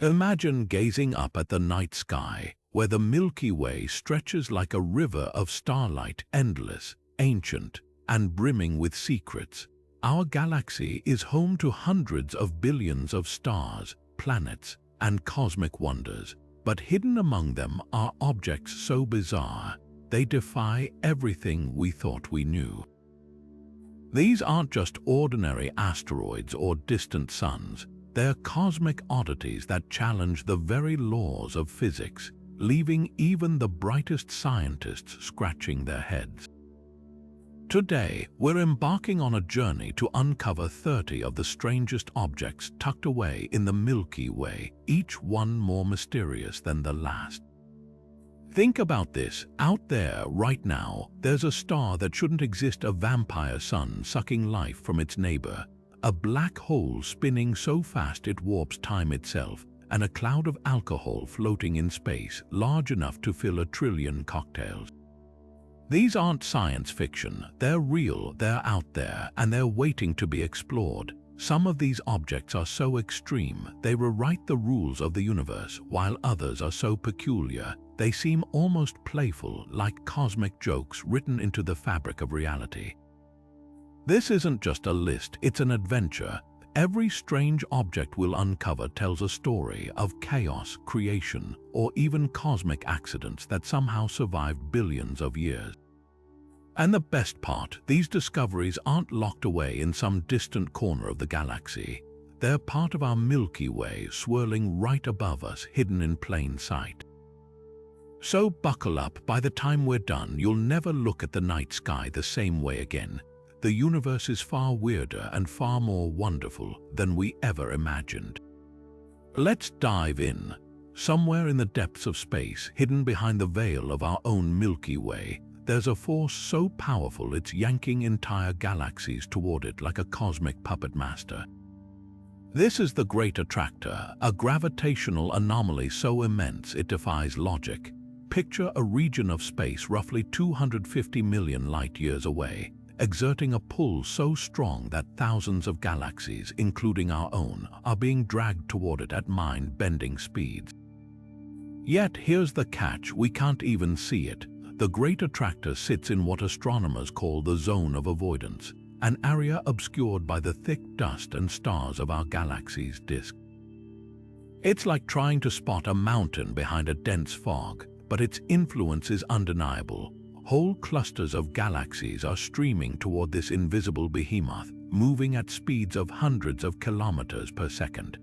Imagine gazing up at the night sky, where the Milky Way stretches like a river of starlight, endless, ancient, and brimming with secrets. Our galaxy is home to hundreds of billions of stars, planets, and cosmic wonders, but hidden among them are objects so bizarre, they defy everything we thought we knew. These aren't just ordinary asteroids or distant suns. They're cosmic oddities that challenge the very laws of physics, leaving even the brightest scientists scratching their heads. Today, we're embarking on a journey to uncover 30 of the strangest objects tucked away in the Milky Way, each one more mysterious than the last. Think about this. Out there, right now, there's a star that shouldn't exist, a vampire sun sucking life from its neighbor, a black hole spinning so fast it warps time itself, and a cloud of alcohol floating in space large enough to fill 1 trillion cocktails. These aren't science fiction, they're real, they're out there, and they're waiting to be explored. Some of these objects are so extreme, they rewrite the rules of the universe, while others are so peculiar, they seem almost playful, like cosmic jokes written into the fabric of reality. This isn't just a list, it's an adventure. Every strange object we'll uncover tells a story of chaos, creation, or even cosmic accidents that somehow survived billions of years. And the best part, these discoveries aren't locked away in some distant corner of the galaxy. They're part of our Milky Way, swirling right above us, hidden in plain sight. So buckle up, by the time we're done, you'll never look at the night sky the same way again. The universe is far weirder and far more wonderful than we ever imagined. Let's dive in. Somewhere in the depths of space, hidden behind the veil of our own Milky Way, there's a force so powerful it's yanking entire galaxies toward it like a cosmic puppet master. This is the Great Attractor, a gravitational anomaly so immense it defies logic. Picture a region of space roughly 250 million light-years away, exerting a pull so strong that thousands of galaxies, including our own, are being dragged toward it at mind-bending speeds. Yet here's the catch, we can't even see it. The Great Attractor sits in what astronomers call the zone of avoidance, an area obscured by the thick dust and stars of our galaxy's disk. It's like trying to spot a mountain behind a dense fog, but its influence is undeniable. Whole clusters of galaxies are streaming toward this invisible behemoth, moving at speeds of hundreds of kilometers per second.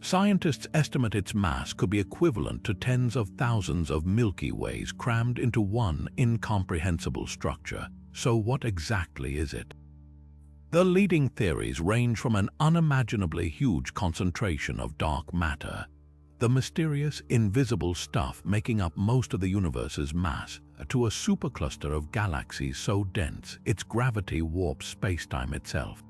Scientists estimate its mass could be equivalent to tens of thousands of Milky Ways crammed into one incomprehensible structure. So what exactly is it? The leading theories range from an unimaginably huge concentration of dark matter, the mysterious, invisible stuff making up most of the universe's mass, to a supercluster of galaxies so dense its gravity warps space-time itself.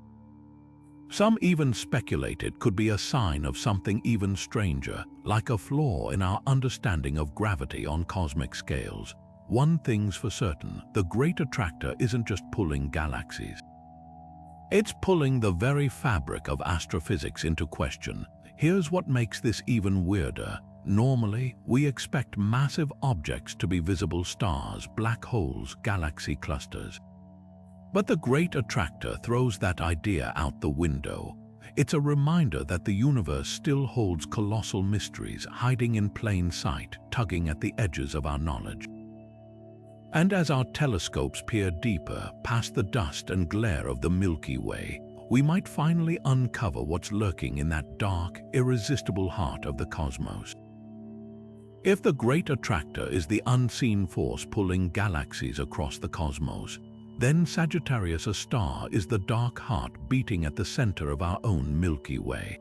Some even speculate it could be a sign of something even stranger, like a flaw in our understanding of gravity on cosmic scales. One thing's for certain, the Great Attractor isn't just pulling galaxies. It's pulling the very fabric of astrophysics into question. Here's what makes this even weirder. Normally, we expect massive objects to be visible stars, black holes, galaxy clusters. But the Great Attractor throws that idea out the window. It's a reminder that the universe still holds colossal mysteries hiding in plain sight, tugging at the edges of our knowledge. And as our telescopes peer deeper, past the dust and glare of the Milky Way, we might finally uncover what's lurking in that dark, irresistible heart of the cosmos. If the Great Attractor is the unseen force pulling galaxies across the cosmos, then Sagittarius A is the dark heart beating at the center of our own Milky Way.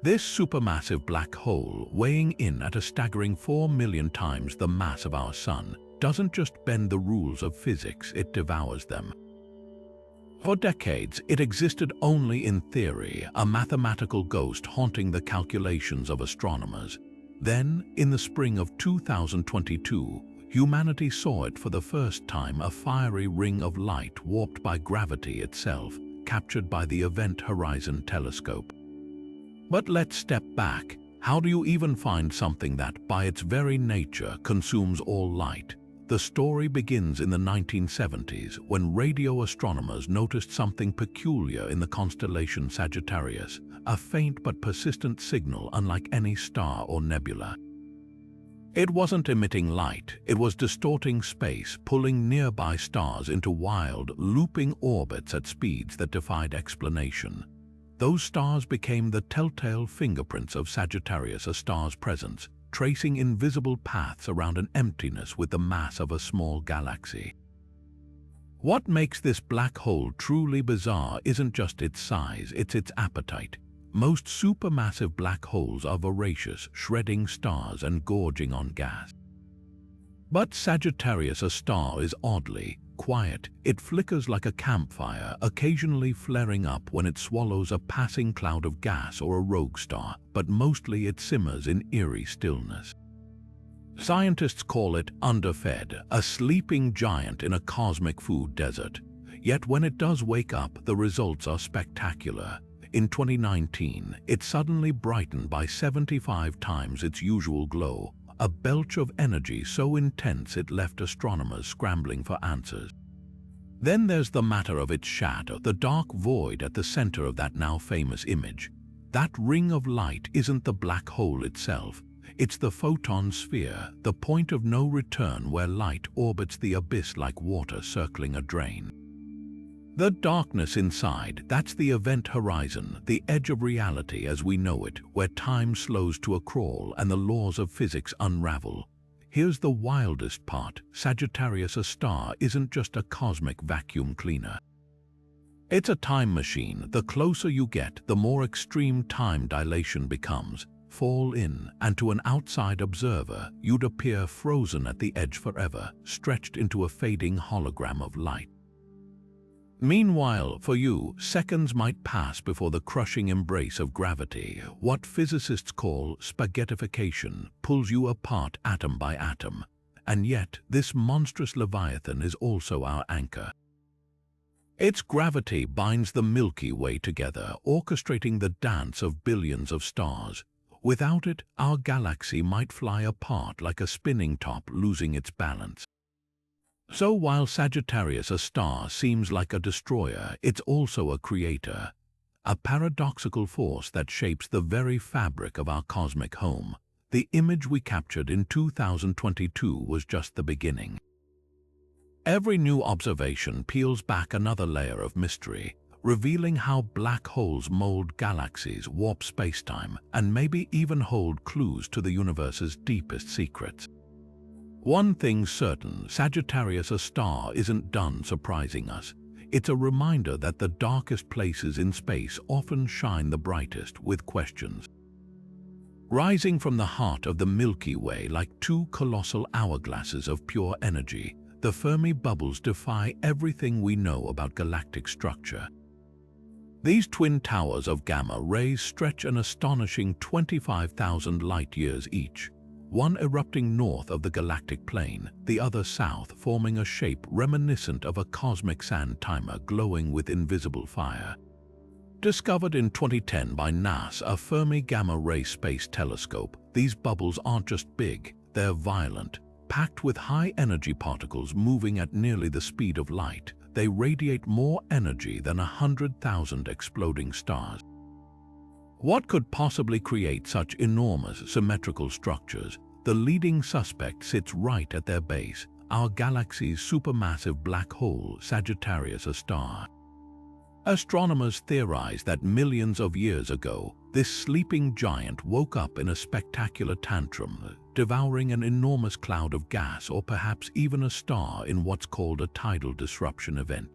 This supermassive black hole, weighing in at a staggering 4 million times the mass of our Sun, doesn't just bend the rules of physics, it devours them. For decades, it existed only in theory, a mathematical ghost haunting the calculations of astronomers. Then, in the spring of 2022, humanity saw it for the first time, a fiery ring of light warped by gravity itself, captured by the Event Horizon Telescope. But let's step back. How do you even find something that, by its very nature, consumes all light? The story begins in the 1970s when radio astronomers noticed something peculiar in the constellation Sagittarius, a faint but persistent signal unlike any star or nebula. It wasn't emitting light, it was distorting space, pulling nearby stars into wild, looping orbits at speeds that defied explanation. Those stars became the telltale fingerprints of Sagittarius A star's presence, tracing invisible paths around an emptiness with the mass of a small galaxy. What makes this black hole truly bizarre isn't just its size, it's its appetite. Most supermassive black holes are voracious, shredding stars and gorging on gas. But Sagittarius A star is oddly quiet. It flickers like a campfire, occasionally flaring up when it swallows a passing cloud of gas or a rogue star, but mostly it simmers in eerie stillness. Scientists call it underfed, a sleeping giant in a cosmic food desert. Yet when it does wake up, the results are spectacular. In 2019, it suddenly brightened by 75 times its usual glow, a belch of energy so intense it left astronomers scrambling for answers. Then there's the matter of its shadow, the dark void at the center of that now famous image. That ring of light isn't the black hole itself, it's the photon sphere, the point of no return where light orbits the abyss like water circling a drain. The darkness inside, that's the event horizon, the edge of reality as we know it, where time slows to a crawl and the laws of physics unravel. Here's the wildest part: Sagittarius A star isn't just a cosmic vacuum cleaner. It's a time machine. The closer you get, the more extreme time dilation becomes. Fall in, and to an outside observer, you'd appear frozen at the edge forever, stretched into a fading hologram of light. Meanwhile, for you, seconds might pass before the crushing embrace of gravity, what physicists call spaghettification, pulls you apart atom by atom. And yet, this monstrous leviathan is also our anchor. Its gravity binds the Milky Way together, orchestrating the dance of billions of stars. Without it, our galaxy might fly apart like a spinning top losing its balance. So while Sagittarius A star seems like a destroyer, it's also a creator, a paradoxical force that shapes the very fabric of our cosmic home. The image we captured in 2022 was just the beginning. Every new observation peels back another layer of mystery, revealing how black holes mold galaxies, warp spacetime, and maybe even hold clues to the universe's deepest secrets. One thing's certain: Sagittarius A star isn't done surprising us. It's a reminder that the darkest places in space often shine the brightest with questions. Rising from the heart of the Milky Way like two colossal hourglasses of pure energy, the Fermi Bubbles defy everything we know about galactic structure. These twin towers of gamma rays stretch an astonishing 25,000 light-years each, one erupting north of the galactic plane, the other south, forming a shape reminiscent of a cosmic sand timer glowing with invisible fire. Discovered in 2010 by NASA, a Fermi gamma-ray space telescope, these bubbles aren't just big, they're violent. Packed with high-energy particles moving at nearly the speed of light, they radiate more energy than 100,000 exploding stars. What could possibly create such enormous symmetrical structures? The leading suspect sits right at their base, our galaxy's supermassive black hole, Sagittarius A star. Astronomers theorize that millions of years ago, this sleeping giant woke up in a spectacular tantrum, devouring an enormous cloud of gas or perhaps even a star in what's called a tidal disruption event.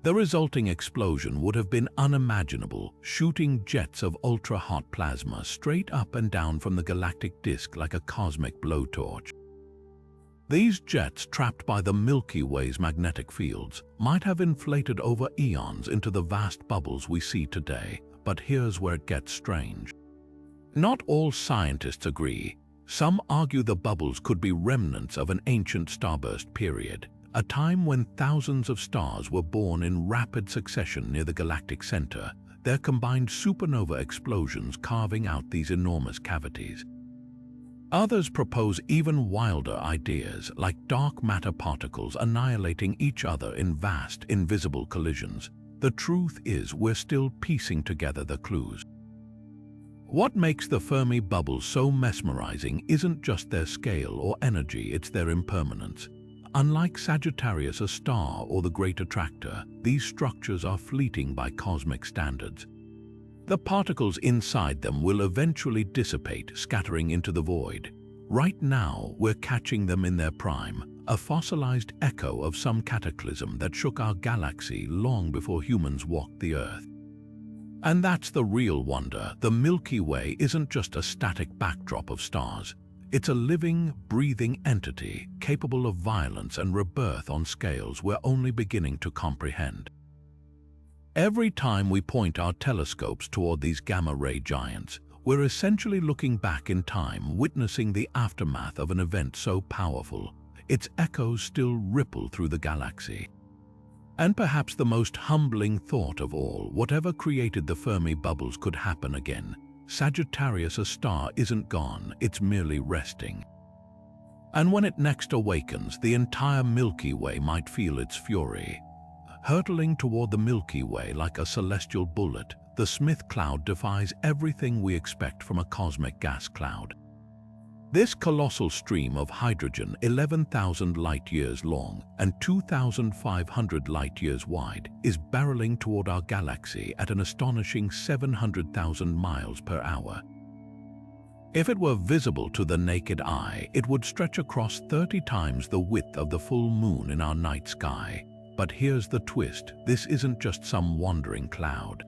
The resulting explosion would have been unimaginable, shooting jets of ultra-hot plasma straight up and down from the galactic disk like a cosmic blowtorch. These jets, trapped by the Milky Way's magnetic fields, might have inflated over eons into the vast bubbles we see today. But here's where it gets strange. Not all scientists agree. Some argue the bubbles could be remnants of an ancient starburst period, a time when thousands of stars were born in rapid succession near the galactic center. their combined supernova explosions carving out these enormous cavities. Others propose even wilder ideas, like dark matter particles annihilating each other in vast, invisible collisions. The truth is, we're still piecing together the clues. What makes the Fermi Bubbles so mesmerizing isn't just their scale or energy, it's their impermanence. Unlike Sagittarius A star or the Great Attractor, these structures are fleeting by cosmic standards. The particles inside them will eventually dissipate, scattering into the void. Right now, we're catching them in their prime, a fossilized echo of some cataclysm that shook our galaxy long before humans walked the Earth. And that's the real wonder. The Milky Way isn't just a static backdrop of stars. It's a living, breathing entity capable of violence and rebirth on scales we're only beginning to comprehend. Every time we point our telescopes toward these gamma-ray giants, we're essentially looking back in time, witnessing the aftermath of an event so powerful, its echoes still ripple through the galaxy. And perhaps the most humbling thought of all, whatever created the Fermi Bubbles could happen again. Sagittarius A star isn't gone, it's merely resting. And when it next awakens, the entire Milky Way might feel its fury. Hurtling toward the Milky Way like a celestial bullet, the Smith cloud defies everything we expect from a cosmic gas cloud. This colossal stream of hydrogen, 11,000 light-years long and 2,500 light-years wide, is barreling toward our galaxy at an astonishing 700,000 miles per hour. If it were visible to the naked eye, it would stretch across 30 times the width of the full moon in our night sky. But here's the twist, this isn't just some wandering cloud.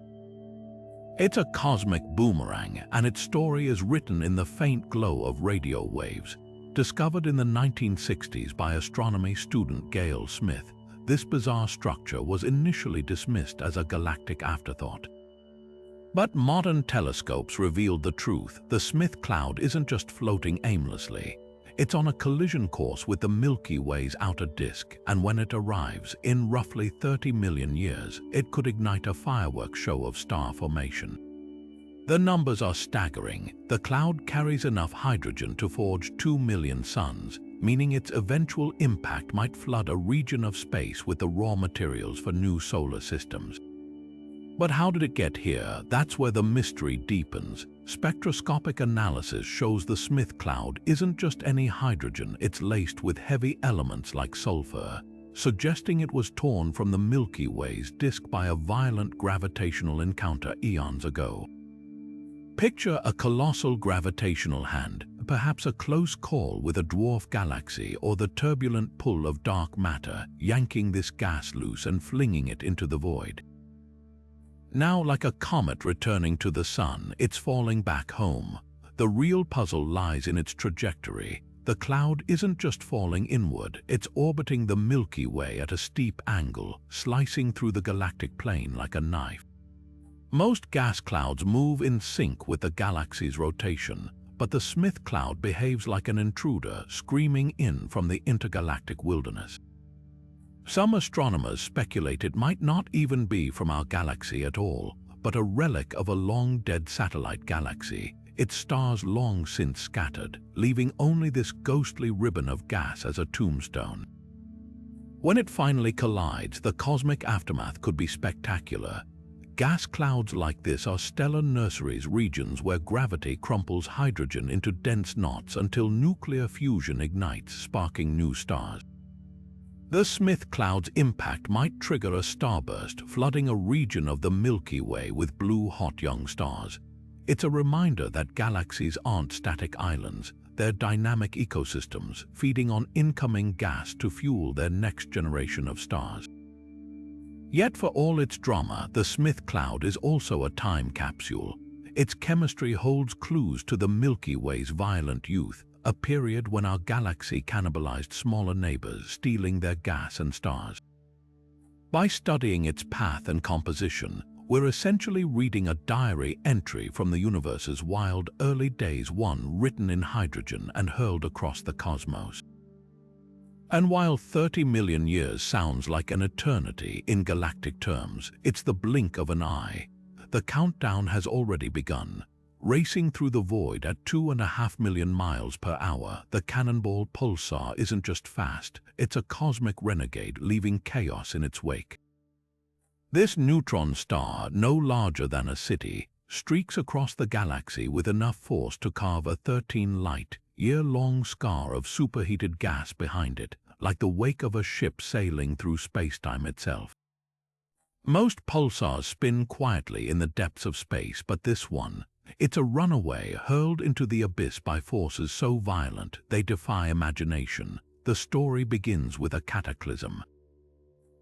It's a cosmic boomerang, and its story is written in the faint glow of radio waves. Discovered in the 1960s by astronomy student Gail Smith, this bizarre structure was initially dismissed as a galactic afterthought. But modern telescopes revealed the truth. The Smith cloud isn't just floating aimlessly. It's on a collision course with the Milky Way's outer disk, and when it arrives, in roughly 30 million years, it could ignite a fireworks show of star formation. The numbers are staggering. The cloud carries enough hydrogen to forge 2 million suns, meaning its eventual impact might flood a region of space with the raw materials for new solar systems. But how did it get here? That's where the mystery deepens. Spectroscopic analysis shows the Smith cloud isn't just any hydrogen, it's laced with heavy elements like sulfur, suggesting it was torn from the Milky Way's disk by a violent gravitational encounter eons ago. Picture a colossal gravitational hand, perhaps a close call with a dwarf galaxy, or the turbulent pull of dark matter, yanking this gas loose and flinging it into the void. Now, like a comet returning to the sun, it's falling back home. The real puzzle lies in its trajectory. The cloud isn't just falling inward, it's orbiting the Milky Way at a steep angle, slicing through the galactic plane like a knife. Most gas clouds move in sync with the galaxy's rotation, but the Smith cloud behaves like an intruder, screaming in from the intergalactic wilderness. Some astronomers speculate it might not even be from our galaxy at all, but a relic of a long-dead satellite galaxy, its stars long since scattered, leaving only this ghostly ribbon of gas as a tombstone. When it finally collides, the cosmic aftermath could be spectacular. Gas clouds like this are stellar nurseries, regions where gravity crumples hydrogen into dense knots until nuclear fusion ignites, sparking new stars. The Smith cloud's impact might trigger a starburst, flooding a region of the Milky Way with blue hot young stars. It's a reminder that galaxies aren't static islands, they're dynamic ecosystems, feeding on incoming gas to fuel their next generation of stars. Yet for all its drama, the Smith cloud is also a time capsule. Its chemistry holds clues to the Milky Way's violent youth, a period when our galaxy cannibalized smaller neighbors, stealing their gas and stars. By studying its path and composition, we're essentially reading a diary entry from the universe's wild early days, one written in hydrogen and hurled across the cosmos. And while 30 million years sounds like an eternity in galactic terms, it's the blink of an eye. The countdown has already begun. Racing through the void at 2.5 million miles per hour, the Cannonball Pulsar isn't just fast, it's a cosmic renegade leaving chaos in its wake. This neutron star, no larger than a city, streaks across the galaxy with enough force to carve a 13-light-year-long scar of superheated gas behind it, like the wake of a ship sailing through spacetime itself. Most pulsars spin quietly in the depths of space, but this one, it's a runaway hurled into the abyss by forces so violent they defy imagination. The story begins with a cataclysm.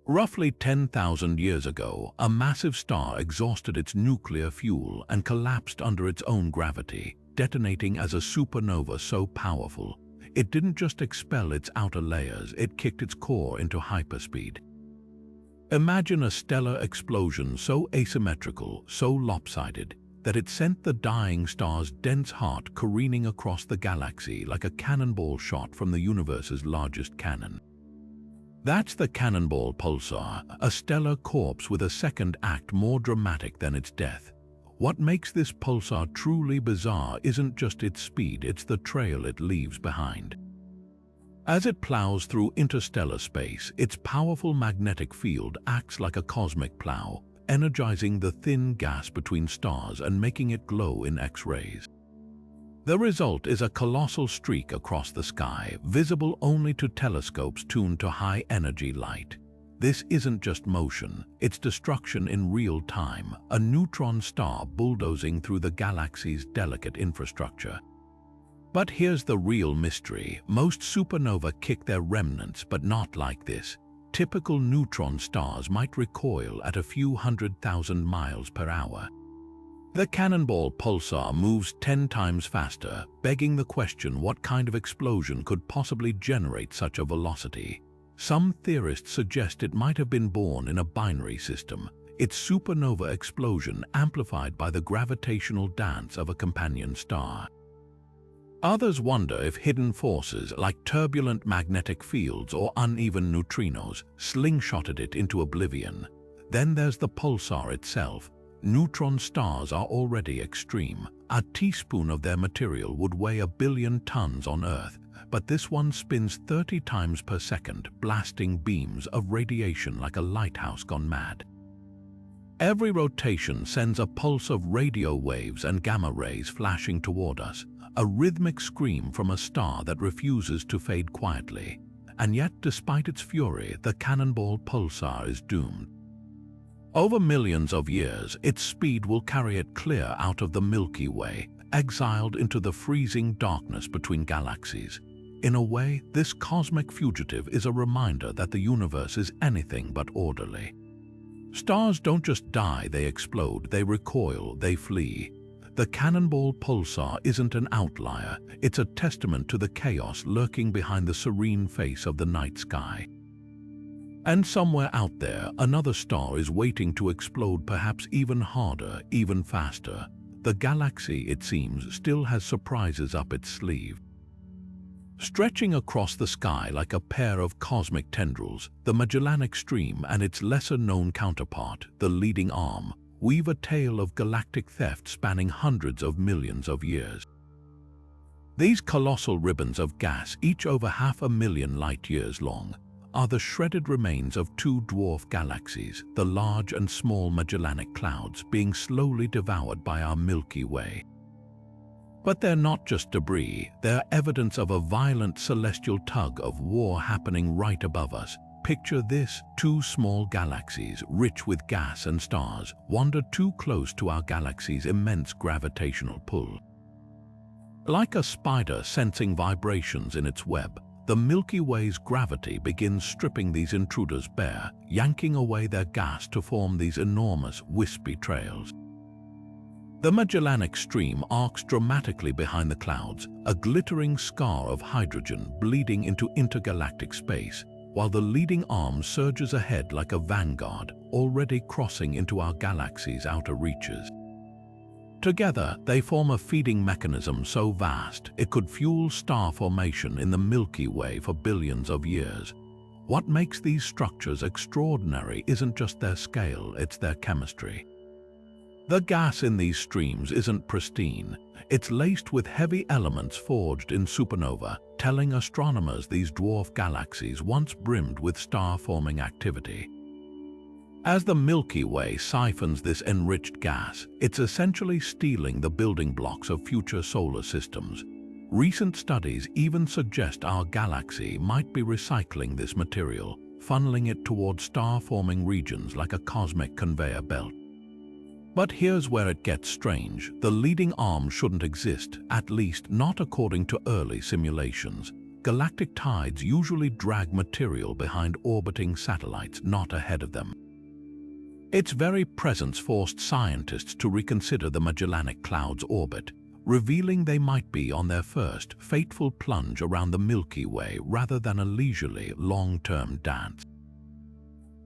Roughly 10,000 years ago, a massive star exhausted its nuclear fuel and collapsed under its own gravity, detonating as a supernova so powerful, it didn't just expel its outer layers, it kicked its core into hyperspeed. Imagine a stellar explosion so asymmetrical, so lopsided, that it sent the dying star's dense heart careening across the galaxy like a cannonball shot from the universe's largest cannon. That's the Cannonball Pulsar, a stellar corpse with a second act more dramatic than its death. What makes this pulsar truly bizarre isn't just its speed, it's the trail it leaves behind. As it plows through interstellar space, its powerful magnetic field acts like a cosmic plow, energizing the thin gas between stars and making it glow in X-rays. The result is a colossal streak across the sky, visible only to telescopes tuned to high-energy light. This isn't just motion, it's destruction in real time, a neutron star bulldozing through the galaxy's delicate infrastructure. But here's the real mystery. Most supernova kick their remnants, but not like this. Typical neutron stars might recoil at a few 100,000 miles per hour. The Cannonball Pulsar moves 10 times faster, begging the question, what kind of explosion could possibly generate such a velocity? Some theorists suggest it might have been born in a binary system, its supernova explosion amplified by the gravitational dance of a companion star. Others wonder if hidden forces like turbulent magnetic fields or uneven neutrinos slingshotted it into oblivion. Then there's the pulsar itself. Neutron stars are already extreme. A teaspoon of their material would weigh 1 billion tons on Earth, but this one spins 30 times per second, blasting beams of radiation like a lighthouse gone mad. Every rotation sends a pulse of radio waves and gamma rays flashing toward us, a rhythmic scream from a star that refuses to fade quietly. And yet, despite its fury, the Cannonball Pulsar is doomed. Over millions of years, its speed will carry it clear out of the Milky Way, exiled into the freezing darkness between galaxies. In a way, this cosmic fugitive is a reminder that the universe is anything but orderly. Stars don't just die, they explode, they recoil, they flee. The Cannonball Pulsar isn't an outlier, it's a testament to the chaos lurking behind the serene face of the night sky. And somewhere out there, another star is waiting to explode, perhaps even harder, even faster. The galaxy, it seems, still has surprises up its sleeve. Stretching across the sky like a pair of cosmic tendrils, the Magellanic Stream and its lesser-known counterpart, the Leading Arm, weave a tale of galactic theft spanning hundreds of millions of years. These colossal ribbons of gas, each over 500,000 light-years long, are the shredded remains of two dwarf galaxies, the Large and Small Magellanic Clouds, being slowly devoured by our Milky Way. But they're not just debris, they're evidence of a violent celestial tug-of-war happening right above us. Picture this: two small galaxies, rich with gas and stars, wander too close to our galaxy's immense gravitational pull. Like a spider sensing vibrations in its web, the Milky Way's gravity begins stripping these intruders bare, yanking away their gas to form these enormous, wispy trails. The Magellanic Stream arcs dramatically behind the clouds, a glittering scar of hydrogen bleeding into intergalactic space, while the Leading Arm surges ahead like a vanguard, already crossing into our galaxy's outer reaches. Together, they form a feeding mechanism so vast it could fuel star formation in the Milky Way for billions of years. What makes these structures extraordinary isn't just their scale, it's their chemistry. The gas in these streams isn't pristine. It's laced with heavy elements forged in supernova, telling astronomers these dwarf galaxies once brimmed with star-forming activity. As the Milky Way siphons this enriched gas, it's essentially stealing the building blocks of future solar systems. Recent studies even suggest our galaxy might be recycling this material, funneling it toward star-forming regions like a cosmic conveyor belt. But here's where it gets strange. The leading arm shouldn't exist, at least not according to early simulations. Galactic tides usually drag material behind orbiting satellites, not ahead of them. Its very presence forced scientists to reconsider the Magellanic Cloud's orbit, revealing they might be on their first fateful plunge around the Milky Way rather than a leisurely, long-term dance.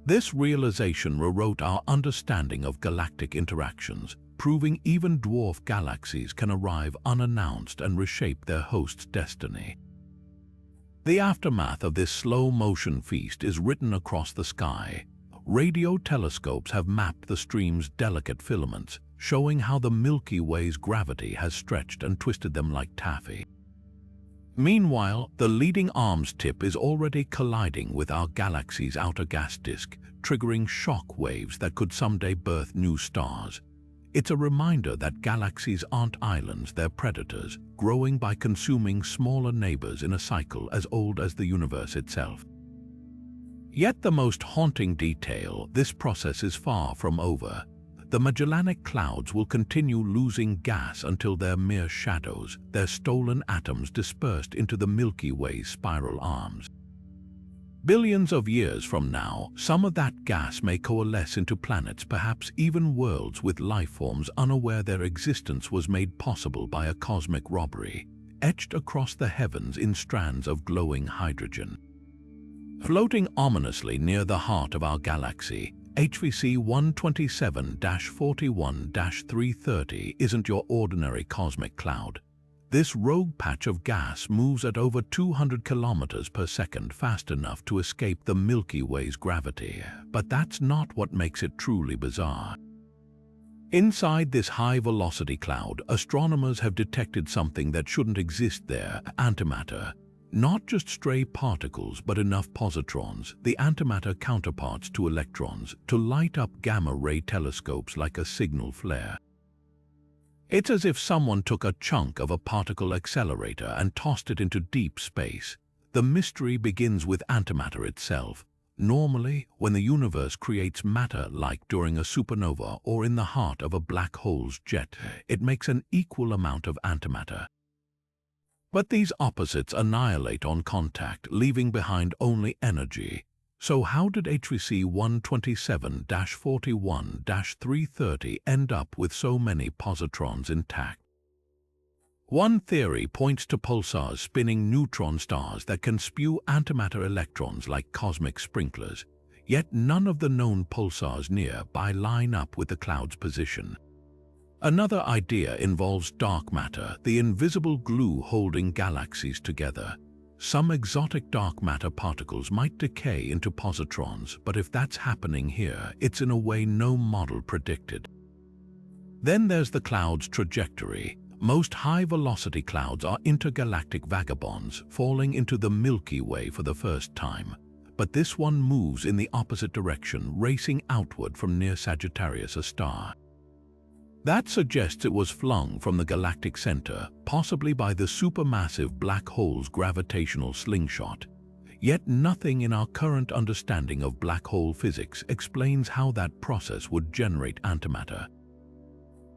This realization rewrote our understanding of galactic interactions, proving even dwarf galaxies can arrive unannounced and reshape their host's destiny. The aftermath of this slow-motion feast is written across the sky. Radio telescopes have mapped the stream's delicate filaments, showing how the Milky Way's gravity has stretched and twisted them like taffy. Meanwhile, the leading arm's tip is already colliding with our galaxy's outer gas disk, triggering shock waves that could someday birth new stars. It's a reminder that galaxies aren't islands, they're predators, growing by consuming smaller neighbors in a cycle as old as the universe itself. Yet the most haunting detail, this process is far from over. The Magellanic Clouds will continue losing gas until they're mere shadows, their stolen atoms dispersed into the Milky Way's spiral arms. Billions of years from now, some of that gas may coalesce into planets, perhaps even worlds with life forms unaware their existence was made possible by a cosmic robbery, etched across the heavens in strands of glowing hydrogen. Floating ominously near the heart of our galaxy, HVC 127-41-330 isn't your ordinary cosmic cloud. This rogue patch of gas moves at over 200 kilometers per second, fast enough to escape the Milky Way's gravity. But that's not what makes it truly bizarre. Inside this high-velocity cloud, astronomers have detected something that shouldn't exist there: antimatter. Not just stray particles, but enough positrons, the antimatter counterparts to electrons, to light up gamma-ray telescopes like a signal flare. It's as if someone took a chunk of a particle accelerator and tossed it into deep space. The mystery begins with antimatter itself. Normally, when the universe creates matter, like during a supernova or in the heart of a black hole's jet, it makes an equal amount of antimatter. But these opposites annihilate on contact, leaving behind only energy. So how did HVC 127-41-330 end up with so many positrons intact? One theory points to pulsars spinning neutron stars that can spew antimatter electrons like cosmic sprinklers. Yet none of the known pulsars nearby line up with the cloud's position. Another idea involves dark matter, the invisible glue holding galaxies together. Some exotic dark matter particles might decay into positrons, but if that's happening here, it's in a way no model predicted. Then there's the cloud's trajectory. Most high-velocity clouds are intergalactic vagabonds, falling into the Milky Way for the first time. But this one moves in the opposite direction, racing outward from near Sagittarius A star. That suggests it was flung from the galactic center, possibly by the supermassive black hole's gravitational slingshot. Yet nothing in our current understanding of black hole physics explains how that process would generate antimatter.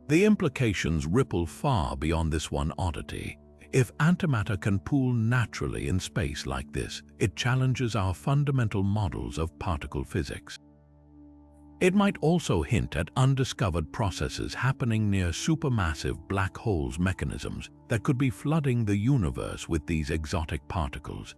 The implications ripple far beyond this one oddity. If antimatter can pool naturally in space like this, it challenges our fundamental models of particle physics. It might also hint at undiscovered processes happening near supermassive black holes mechanisms that could be flooding the universe with these exotic particles.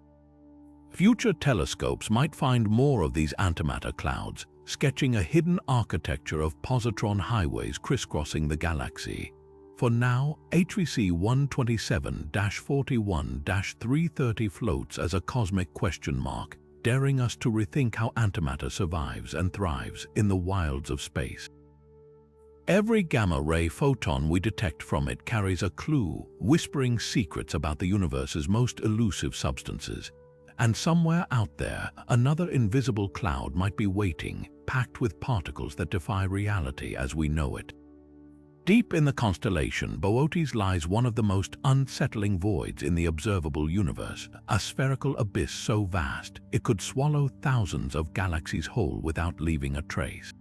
Future telescopes might find more of these antimatter clouds, sketching a hidden architecture of positron highways crisscrossing the galaxy. For now, HVC 127-41-330 floats as a cosmic question mark, daring us to rethink how antimatter survives and thrives in the wilds of space. Every gamma-ray photon we detect from it carries a clue, whispering secrets about the universe's most elusive substances. And somewhere out there, another invisible cloud might be waiting, packed with particles that defy reality as we know it. Deep in the constellation Boötes lies one of the most unsettling voids in the observable universe, a spherical abyss so vast it could swallow thousands of galaxies whole without leaving a trace.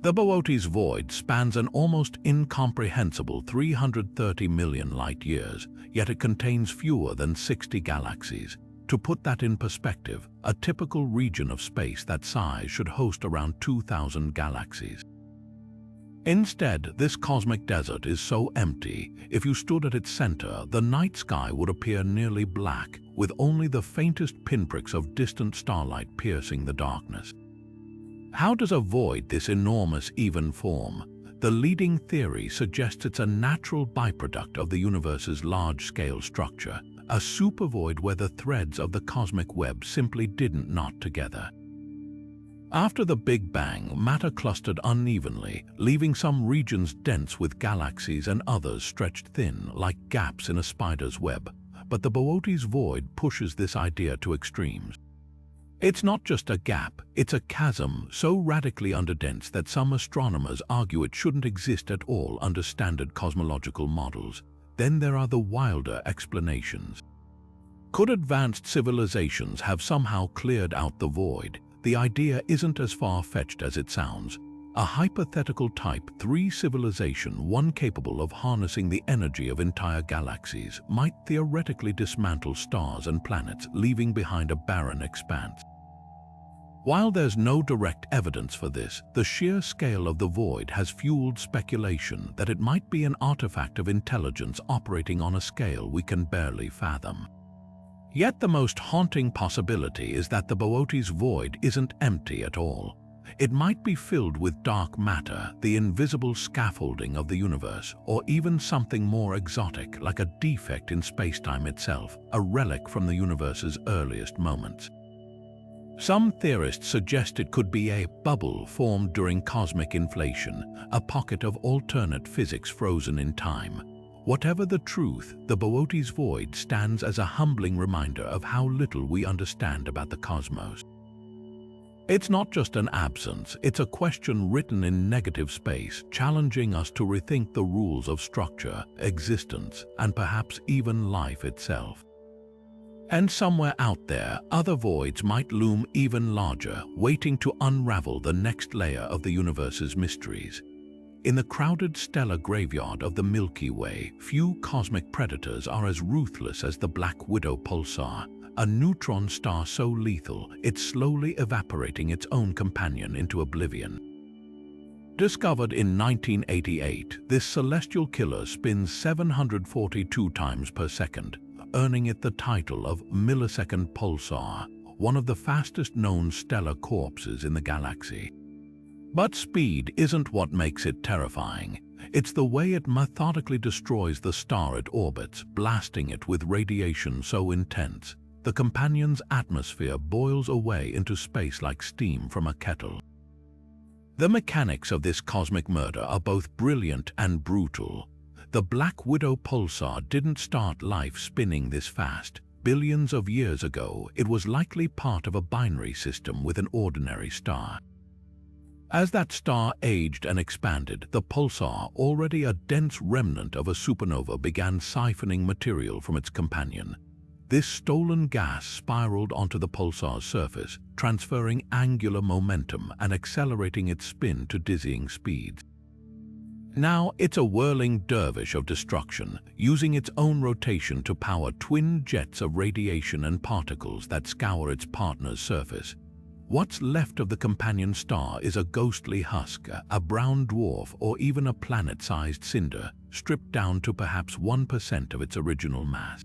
The Boötes Void spans an almost incomprehensible 330 million light-years, yet it contains fewer than 60 galaxies. To put that in perspective, a typical region of space that size should host around 2,000 galaxies. Instead, this cosmic desert is so empty, if you stood at its center, the night sky would appear nearly black, with only the faintest pinpricks of distant starlight piercing the darkness. How does a void this enormous even form? The leading theory suggests it's a natural byproduct of the universe's large-scale structure, a supervoid where the threads of the cosmic web simply didn't knot together. After the Big Bang, matter clustered unevenly, leaving some regions dense with galaxies and others stretched thin, like gaps in a spider's web. But the Boötes Void pushes this idea to extremes. It's not just a gap, it's a chasm so radically underdense that some astronomers argue it shouldn't exist at all under standard cosmological models. Then there are the wilder explanations. Could advanced civilizations have somehow cleared out the void? The idea isn't as far-fetched as it sounds. A hypothetical Type 3 civilization, one capable of harnessing the energy of entire galaxies, might theoretically dismantle stars and planets, leaving behind a barren expanse. While there's no direct evidence for this, the sheer scale of the void has fueled speculation that it might be an artifact of intelligence operating on a scale we can barely fathom. Yet the most haunting possibility is that the Boötes Void isn't empty at all. It might be filled with dark matter, the invisible scaffolding of the universe, or even something more exotic like a defect in spacetime itself, a relic from the universe's earliest moments. Some theorists suggest it could be a bubble formed during cosmic inflation, a pocket of alternate physics frozen in time. Whatever the truth, the Boötes Void stands as a humbling reminder of how little we understand about the cosmos. It's not just an absence, it's a question written in negative space, challenging us to rethink the rules of structure, existence, and perhaps even life itself. And somewhere out there, other voids might loom even larger, waiting to unravel the next layer of the universe's mysteries. In the crowded stellar graveyard of the Milky Way, few cosmic predators are as ruthless as the Black Widow pulsar, a neutron star so lethal it's slowly evaporating its own companion into oblivion. Discovered in 1988, this celestial killer spins 742 times per second, earning it the title of millisecond pulsar, one of the fastest known stellar corpses in the galaxy. But speed isn't what makes it terrifying. It's the way it methodically destroys the star it orbits, blasting it with radiation so intense, the companion's atmosphere boils away into space like steam from a kettle. The mechanics of this cosmic murder are both brilliant and brutal. The Black Widow pulsar didn't start life spinning this fast. Billions of years ago, it was likely part of a binary system with an ordinary star. As that star aged and expanded, the pulsar, already a dense remnant of a supernova, began siphoning material from its companion. This stolen gas spiraled onto the pulsar's surface, transferring angular momentum and accelerating its spin to dizzying speeds. Now it's a whirling dervish of destruction, using its own rotation to power twin jets of radiation and particles that scour its partner's surface. What's left of the companion star is a ghostly husk, a brown dwarf, or even a planet-sized cinder, stripped down to perhaps 1% of its original mass.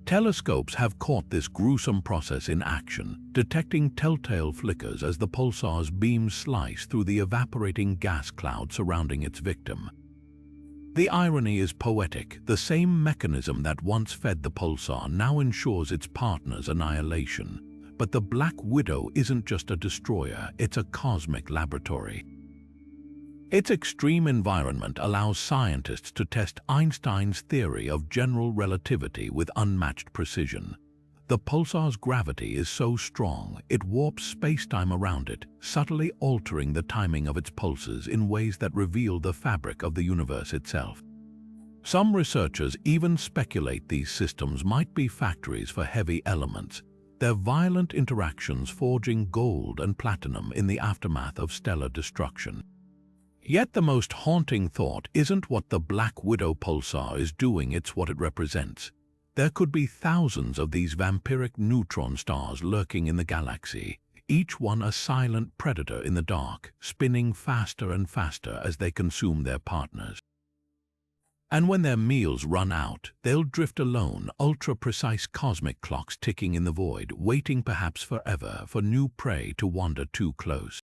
Telescopes have caught this gruesome process in action, detecting telltale flickers as the pulsar's beams slice through the evaporating gas cloud surrounding its victim. The irony is poetic. The same mechanism that once fed the pulsar now ensures its partner's annihilation. But the Black Widow isn't just a destroyer, it's a cosmic laboratory. Its extreme environment allows scientists to test Einstein's theory of general relativity with unmatched precision. The pulsar's gravity is so strong, it warps space-time around it, subtly altering the timing of its pulses in ways that reveal the fabric of the universe itself. Some researchers even speculate these systems might be factories for heavy elements, their violent interactions forging gold and platinum in the aftermath of stellar destruction. Yet the most haunting thought isn't what the Black Widow pulsar is doing, it's what it represents. There could be thousands of these vampiric neutron stars lurking in the galaxy, each one a silent predator in the dark, spinning faster and faster as they consume their partners. And when their meals run out, they'll drift alone, ultra-precise cosmic clocks ticking in the void, waiting perhaps forever for new prey to wander too close.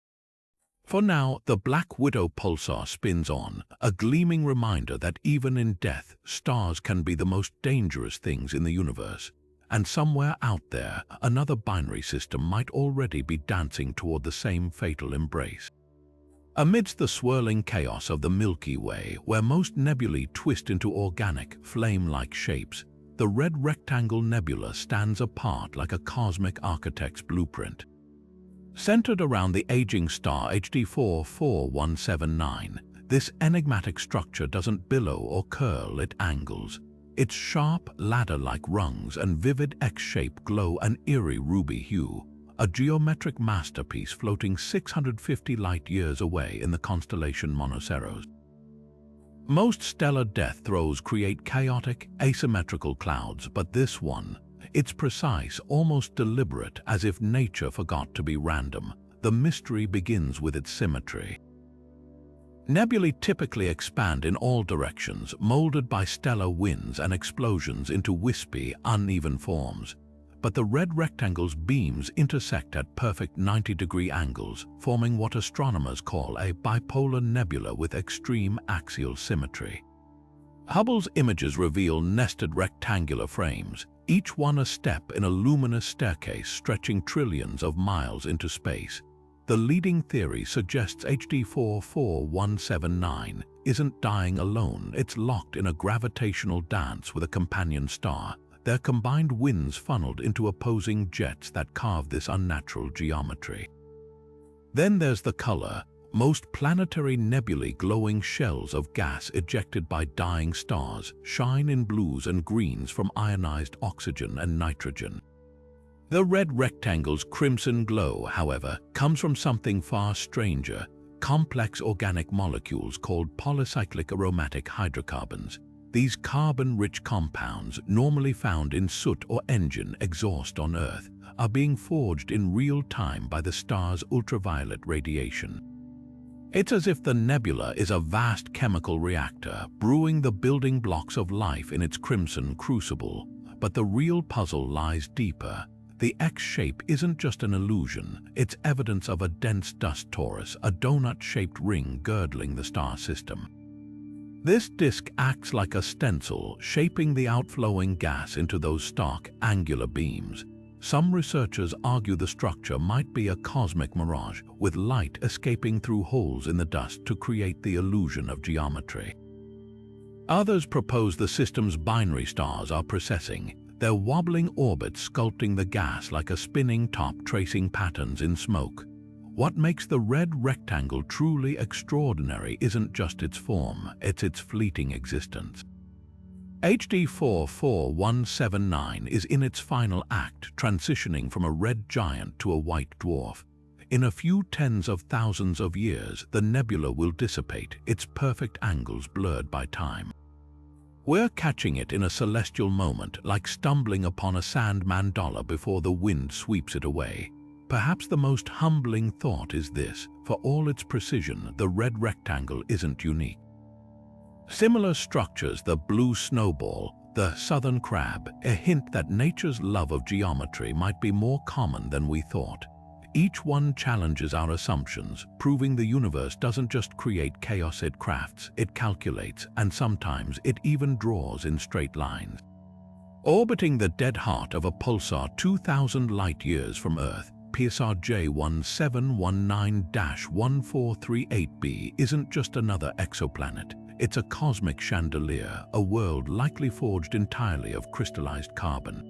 For now, the Black Widow pulsar spins on, a gleaming reminder that even in death, stars can be the most dangerous things in the universe. And somewhere out there, another binary system might already be dancing toward the same fatal embrace. Amidst the swirling chaos of the Milky Way, where most nebulae twist into organic, flame-like shapes, the Red Rectangle Nebula stands apart like a cosmic architect's blueprint. Centered around the aging star HD 44179, this enigmatic structure doesn't billow or curl, it angles. Its sharp, ladder-like rungs and vivid X-shape glow an eerie ruby hue, a geometric masterpiece floating 650 light-years away in the constellation Monoceros. Most stellar death throes create chaotic, asymmetrical clouds, but this one, it's precise, almost deliberate, as if nature forgot to be random. The mystery begins with its symmetry. Nebulae typically expand in all directions, molded by stellar winds and explosions into wispy, uneven forms. But the red rectangle's beams intersect at perfect 90-degree angles, forming what astronomers call a bipolar nebula with extreme axial symmetry. Hubble's images reveal nested rectangular frames, each one a step in a luminous staircase stretching trillions of miles into space. The leading theory suggests HD 44179 isn't dying alone, it's locked in a gravitational dance with a companion star, their combined winds funneled into opposing jets that carve this unnatural geometry. Then there's the color. Most planetary nebulae, glowing shells of gas ejected by dying stars, shine in blues and greens from ionized oxygen and nitrogen. The red rectangle's crimson glow, however, comes from something far stranger, complex organic molecules called polycyclic aromatic hydrocarbons. These carbon-rich compounds, normally found in soot or engine exhaust on Earth, are being forged in real time by the star's ultraviolet radiation. It's as if the nebula is a vast chemical reactor, brewing the building blocks of life in its crimson crucible. But the real puzzle lies deeper. The X-shape isn't just an illusion, it's evidence of a dense dust torus, a donut-shaped ring girdling the star system. This disk acts like a stencil, shaping the outflowing gas into those stark, angular beams. Some researchers argue the structure might be a cosmic mirage, with light escaping through holes in the dust to create the illusion of geometry. Others propose the system's binary stars are processing, their wobbling orbits sculpting the gas like a spinning top tracing patterns in smoke. What makes the red rectangle truly extraordinary isn't just its form, it's its fleeting existence. HD 44179 is in its final act, transitioning from a red giant to a white dwarf. In a few tens of thousands of years, the nebula will dissipate, its perfect angles blurred by time. We're catching it in a celestial moment, like stumbling upon a sand mandala before the wind sweeps it away. Perhaps the most humbling thought is this: for all its precision, the red rectangle isn't unique. Similar structures, the blue snowball, the southern crab, a hint that nature's love of geometry might be more common than we thought. Each one challenges our assumptions, proving the universe doesn't just create chaos, it crafts, it calculates, and sometimes it even draws in straight lines. Orbiting the dead heart of a pulsar 2,000 light-years from Earth, Pulsar J1719-1438b isn't just another exoplanet. It's a cosmic chandelier, a world likely forged entirely of crystallized carbon.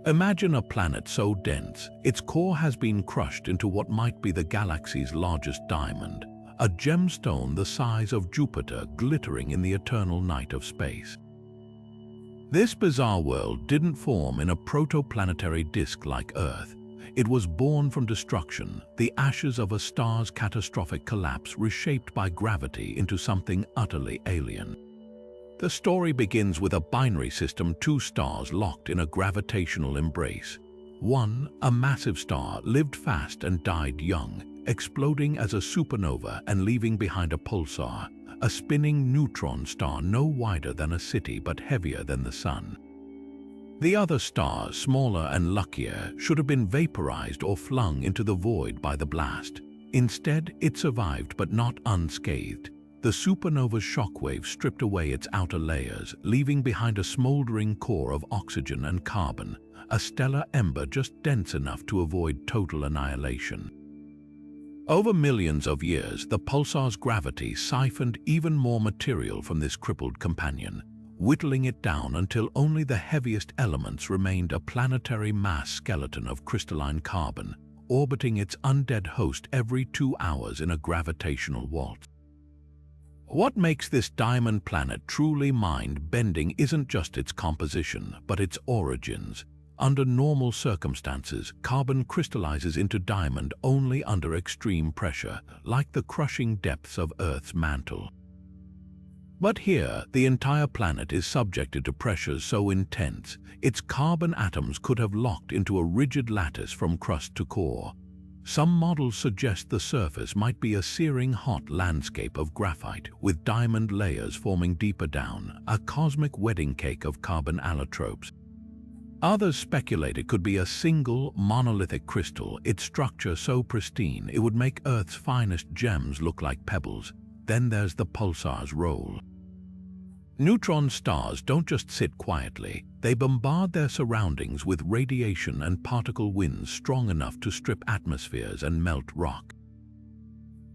Imagine a planet so dense, its core has been crushed into what might be the galaxy's largest diamond, a gemstone the size of Jupiter glittering in the eternal night of space. This bizarre world didn't form in a protoplanetary disk like Earth. It was born from destruction, the ashes of a star's catastrophic collapse reshaped by gravity into something utterly alien. The story begins with a binary system, two stars locked in a gravitational embrace. One, a massive star, lived fast and died young, exploding as a supernova and leaving behind a pulsar, a spinning neutron star no wider than a city but heavier than the Sun. The other star, smaller and luckier, should have been vaporized or flung into the void by the blast. Instead, it survived but not unscathed. The supernova's shockwave stripped away its outer layers, leaving behind a smoldering core of oxygen and carbon, a stellar ember just dense enough to avoid total annihilation. Over millions of years, the pulsar's gravity siphoned even more material from this crippled companion, whittling it down until only the heaviest elements remained, a planetary mass skeleton of crystalline carbon, orbiting its undead host every 2 hours in a gravitational waltz. What makes this diamond planet truly mind-bending isn't just its composition, but its origins. Under normal circumstances, carbon crystallizes into diamond only under extreme pressure, like the crushing depths of Earth's mantle. But here, the entire planet is subjected to pressures so intense, its carbon atoms could have locked into a rigid lattice from crust to core. Some models suggest the surface might be a searing hot landscape of graphite, with diamond layers forming deeper down, a cosmic wedding cake of carbon allotropes. Others speculate it could be a single, monolithic crystal, its structure so pristine it would make Earth's finest gems look like pebbles. Then there's the pulsar's role. Neutron stars don't just sit quietly, they bombard their surroundings with radiation and particle winds strong enough to strip atmospheres and melt rock.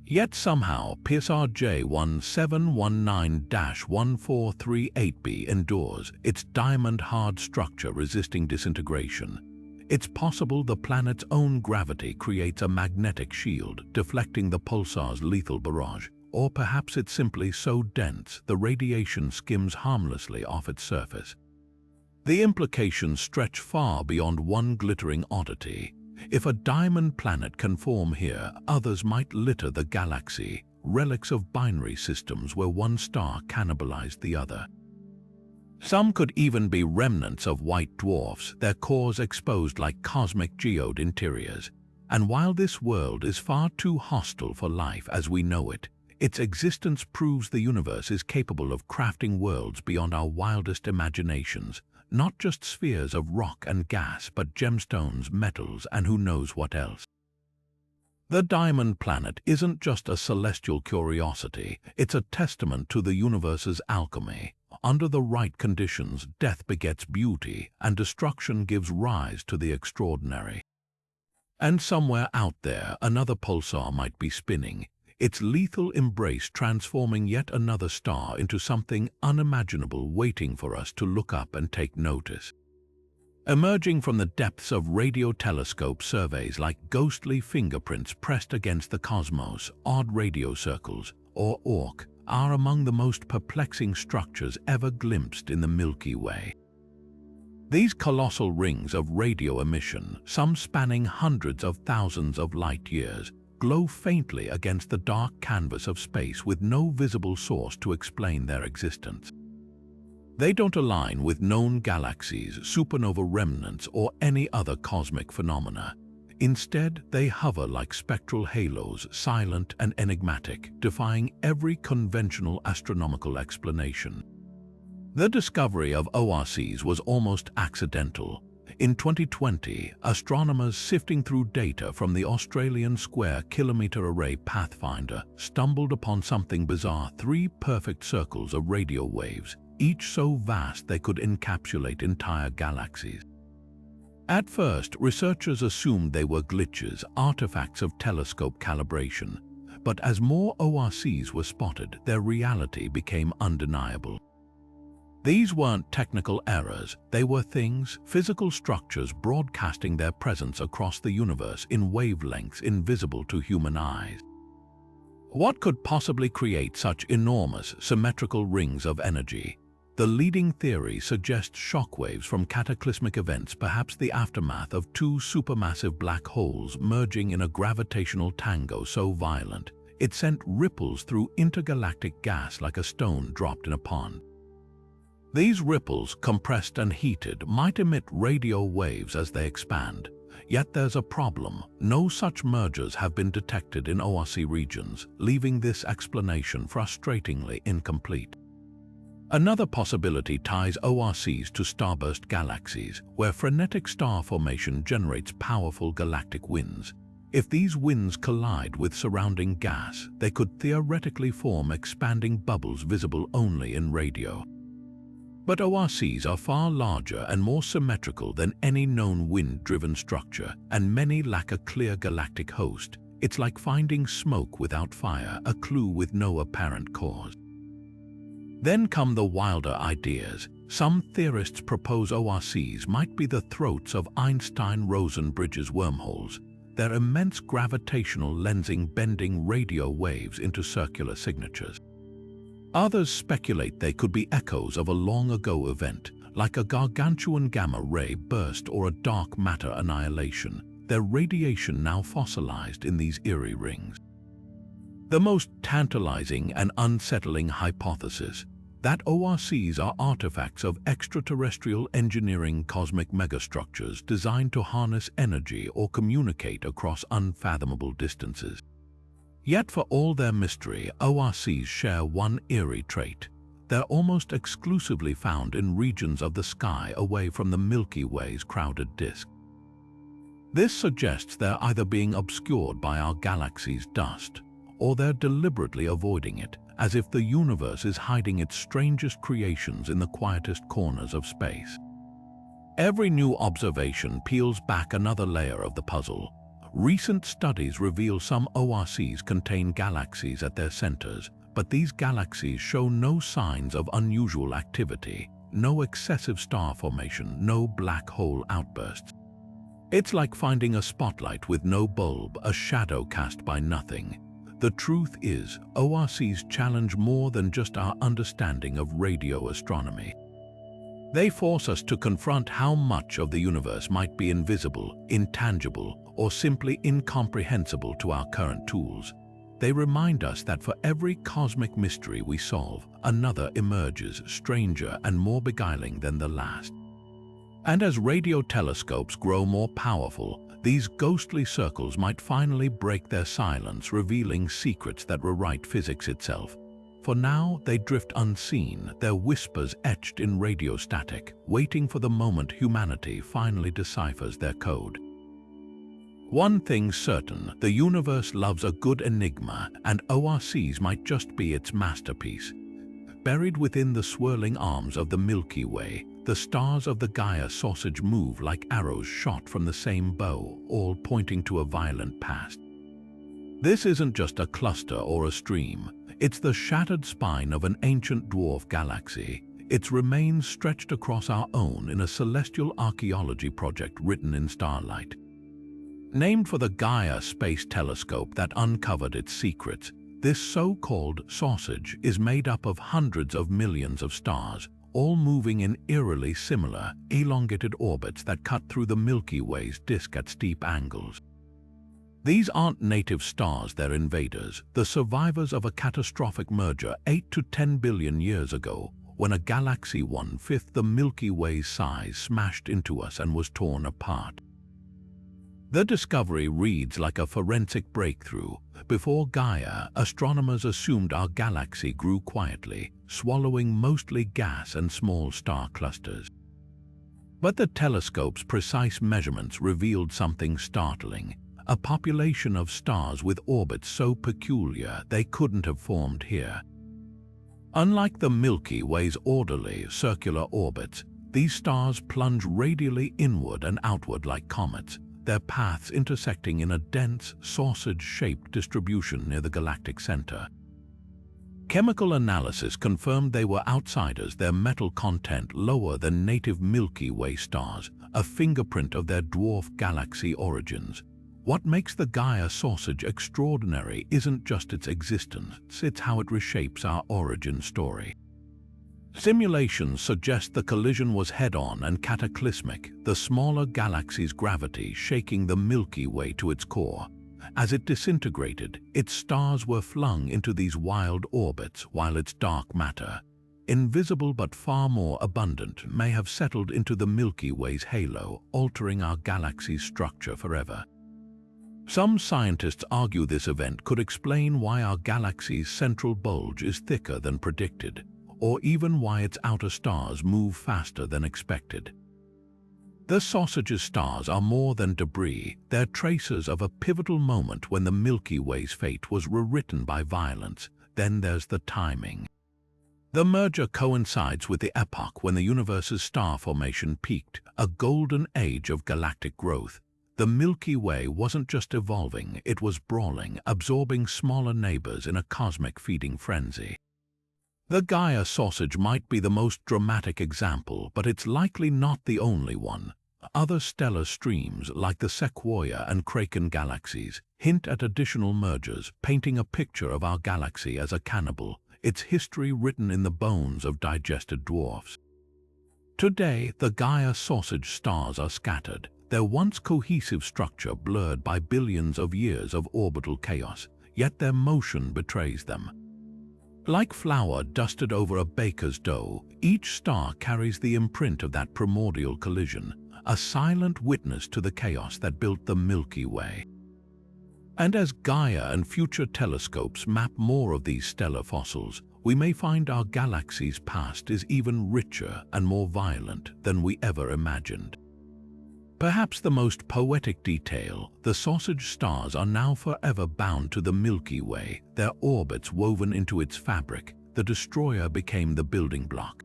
Yet somehow, Pulsar J1719-1438b endures, its diamond-hard structure resisting disintegration. It's possible the planet's own gravity creates a magnetic shield, deflecting the pulsar's lethal barrage. Or perhaps it's simply so dense the radiation skims harmlessly off its surface. The implications stretch far beyond one glittering oddity. If a diamond planet can form here, others might litter the galaxy, relics of binary systems where one star cannibalized the other. Some could even be remnants of white dwarfs, their cores exposed like cosmic geode interiors. And while this world is far too hostile for life as we know it, its existence proves the universe is capable of crafting worlds beyond our wildest imaginations, not just spheres of rock and gas, but gemstones, metals, and who knows what else. The diamond planet isn't just a celestial curiosity, it's a testament to the universe's alchemy. Under the right conditions, death begets beauty, and destruction gives rise to the extraordinary. And somewhere out there, another pulsar might be spinning, its lethal embrace transforming yet another star into something unimaginable waiting for us to look up and take notice. Emerging from the depths of radio telescope surveys like ghostly fingerprints pressed against the cosmos, odd radio circles, or ORC, are among the most perplexing structures ever glimpsed in the Milky Way. These colossal rings of radio emission, some spanning hundreds of thousands of light years, glow faintly against the dark canvas of space with no visible source to explain their existence. They don't align with known galaxies, supernova remnants, or any other cosmic phenomena. Instead, they hover like spectral halos, silent and enigmatic, defying every conventional astronomical explanation. The discovery of ORCs was almost accidental. In 2020, astronomers sifting through data from the Australian Square Kilometre Array Pathfinder stumbled upon something bizarre: 3 perfect circles of radio waves, each so vast they could encapsulate entire galaxies. At first, researchers assumed they were glitches, artifacts of telescope calibration, but as more ORCs were spotted, their reality became undeniable. These weren't technical errors, they were things, physical structures broadcasting their presence across the universe in wavelengths invisible to human eyes. What could possibly create such enormous, symmetrical rings of energy? The leading theory suggests shockwaves from cataclysmic events, perhaps the aftermath of two supermassive black holes merging in a gravitational tango so violent, it sent ripples through intergalactic gas like a stone dropped in a pond. These ripples, compressed and heated, might emit radio waves as they expand. Yet there's a problem. No such mergers have been detected in ORC regions, leaving this explanation frustratingly incomplete. Another possibility ties ORCs to starburst galaxies, where frenetic star formation generates powerful galactic winds. If these winds collide with surrounding gas, they could theoretically form expanding bubbles visible only in radio. But ORCs are far larger and more symmetrical than any known wind-driven structure, and many lack a clear galactic host. It's like finding smoke without fire, a clue with no apparent cause. Then come the wilder ideas. Some theorists propose ORCs might be the throats of Einstein-Rosen bridges wormholes, their immense gravitational lensing bending radio waves into circular signatures. Others speculate they could be echoes of a long-ago event, like a gargantuan gamma-ray burst or a dark matter annihilation, their radiation now fossilized in these eerie rings. The most tantalizing and unsettling hypothesis, that ORCs are artifacts of extraterrestrial engineering cosmic megastructures designed to harness energy or communicate across unfathomable distances. Yet for all their mystery, ORCs share one eerie trait. They're almost exclusively found in regions of the sky away from the Milky Way's crowded disk. This suggests they're either being obscured by our galaxy's dust, or they're deliberately avoiding it, as if the universe is hiding its strangest creations in the quietest corners of space. Every new observation peels back another layer of the puzzle. Recent studies reveal some ORCs contain galaxies at their centers, but these galaxies show no signs of unusual activity, no excessive star formation, no black hole outbursts. It's like finding a spotlight with no bulb, a shadow cast by nothing. The truth is, ORCs challenge more than just our understanding of radio astronomy. They force us to confront how much of the universe might be invisible, intangible, or simply incomprehensible to our current tools. They remind us that for every cosmic mystery we solve, another emerges, stranger and more beguiling than the last. And as radio telescopes grow more powerful, these ghostly circles might finally break their silence, revealing secrets that rewrite physics itself. For now, they drift unseen, their whispers etched in radio static, waiting for the moment humanity finally deciphers their code. One thing's certain, the universe loves a good enigma, and ORCs might just be its masterpiece. Buried within the swirling arms of the Milky Way, the stars of the Gaia sausage move like arrows shot from the same bow, all pointing to a violent past. This isn't just a cluster or a stream. It's the shattered spine of an ancient dwarf galaxy, its remains stretched across our own in a celestial archaeology project written in starlight. Named for the Gaia Space Telescope that uncovered its secrets, this so-called sausage is made up of hundreds of millions of stars, all moving in eerily similar, elongated orbits that cut through the Milky Way's disk at steep angles. These aren't native stars, they're invaders, the survivors of a catastrophic merger 8 to 10 billion years ago, when a galaxy 1/5 the Milky Way's size smashed into us and was torn apart. The discovery reads like a forensic breakthrough. Before Gaia, astronomers assumed our galaxy grew quietly, swallowing mostly gas and small star clusters. But the telescope's precise measurements revealed something startling. A population of stars with orbits so peculiar they couldn't have formed here. Unlike the Milky Way's orderly, circular orbits, These stars plunge radially inward and outward like comets, their paths intersecting in a dense, sausage-shaped distribution near the galactic center. Chemical analysis confirmed they were outsiders, their metal content lower than native Milky Way stars, a fingerprint of their dwarf galaxy origins. What makes the Gaia sausage extraordinary isn't just its existence, it's how it reshapes our origin story. Simulations suggest the collision was head-on and cataclysmic, the smaller galaxy's gravity shaking the Milky Way to its core. As it disintegrated, its stars were flung into these wild orbits, while its dark matter, invisible but far more abundant, may have settled into the Milky Way's halo, altering our galaxy's structure forever. Some scientists argue this event could explain why our galaxy's central bulge is thicker than predicted, or even why its outer stars move faster than expected. The sausage's stars are more than debris, they're tracers of a pivotal moment when the Milky Way's fate was rewritten by violence. Then there's the timing. The merger coincides with the epoch when the universe's star formation peaked, a golden age of galactic growth. The Milky Way wasn't just evolving, it was brawling, absorbing smaller neighbors in a cosmic feeding frenzy. The Gaia sausage might be the most dramatic example, but it's likely not the only one. Other stellar streams, like the Sequoia and Kraken galaxies, hint at additional mergers, painting a picture of our galaxy as a cannibal, its history written in the bones of digested dwarfs. Today, the Gaia sausage stars are scattered, their once cohesive structure blurred by billions of years of orbital chaos, yet their motion betrays them. Like flour dusted over a baker's dough, each star carries the imprint of that primordial collision, a silent witness to the chaos that built the Milky Way. And as Gaia and future telescopes map more of these stellar fossils, we may find our galaxy's past is even richer and more violent than we ever imagined. Perhaps the most poetic detail, the sausage stars are now forever bound to the Milky Way, their orbits woven into its fabric. The destroyer became the building block.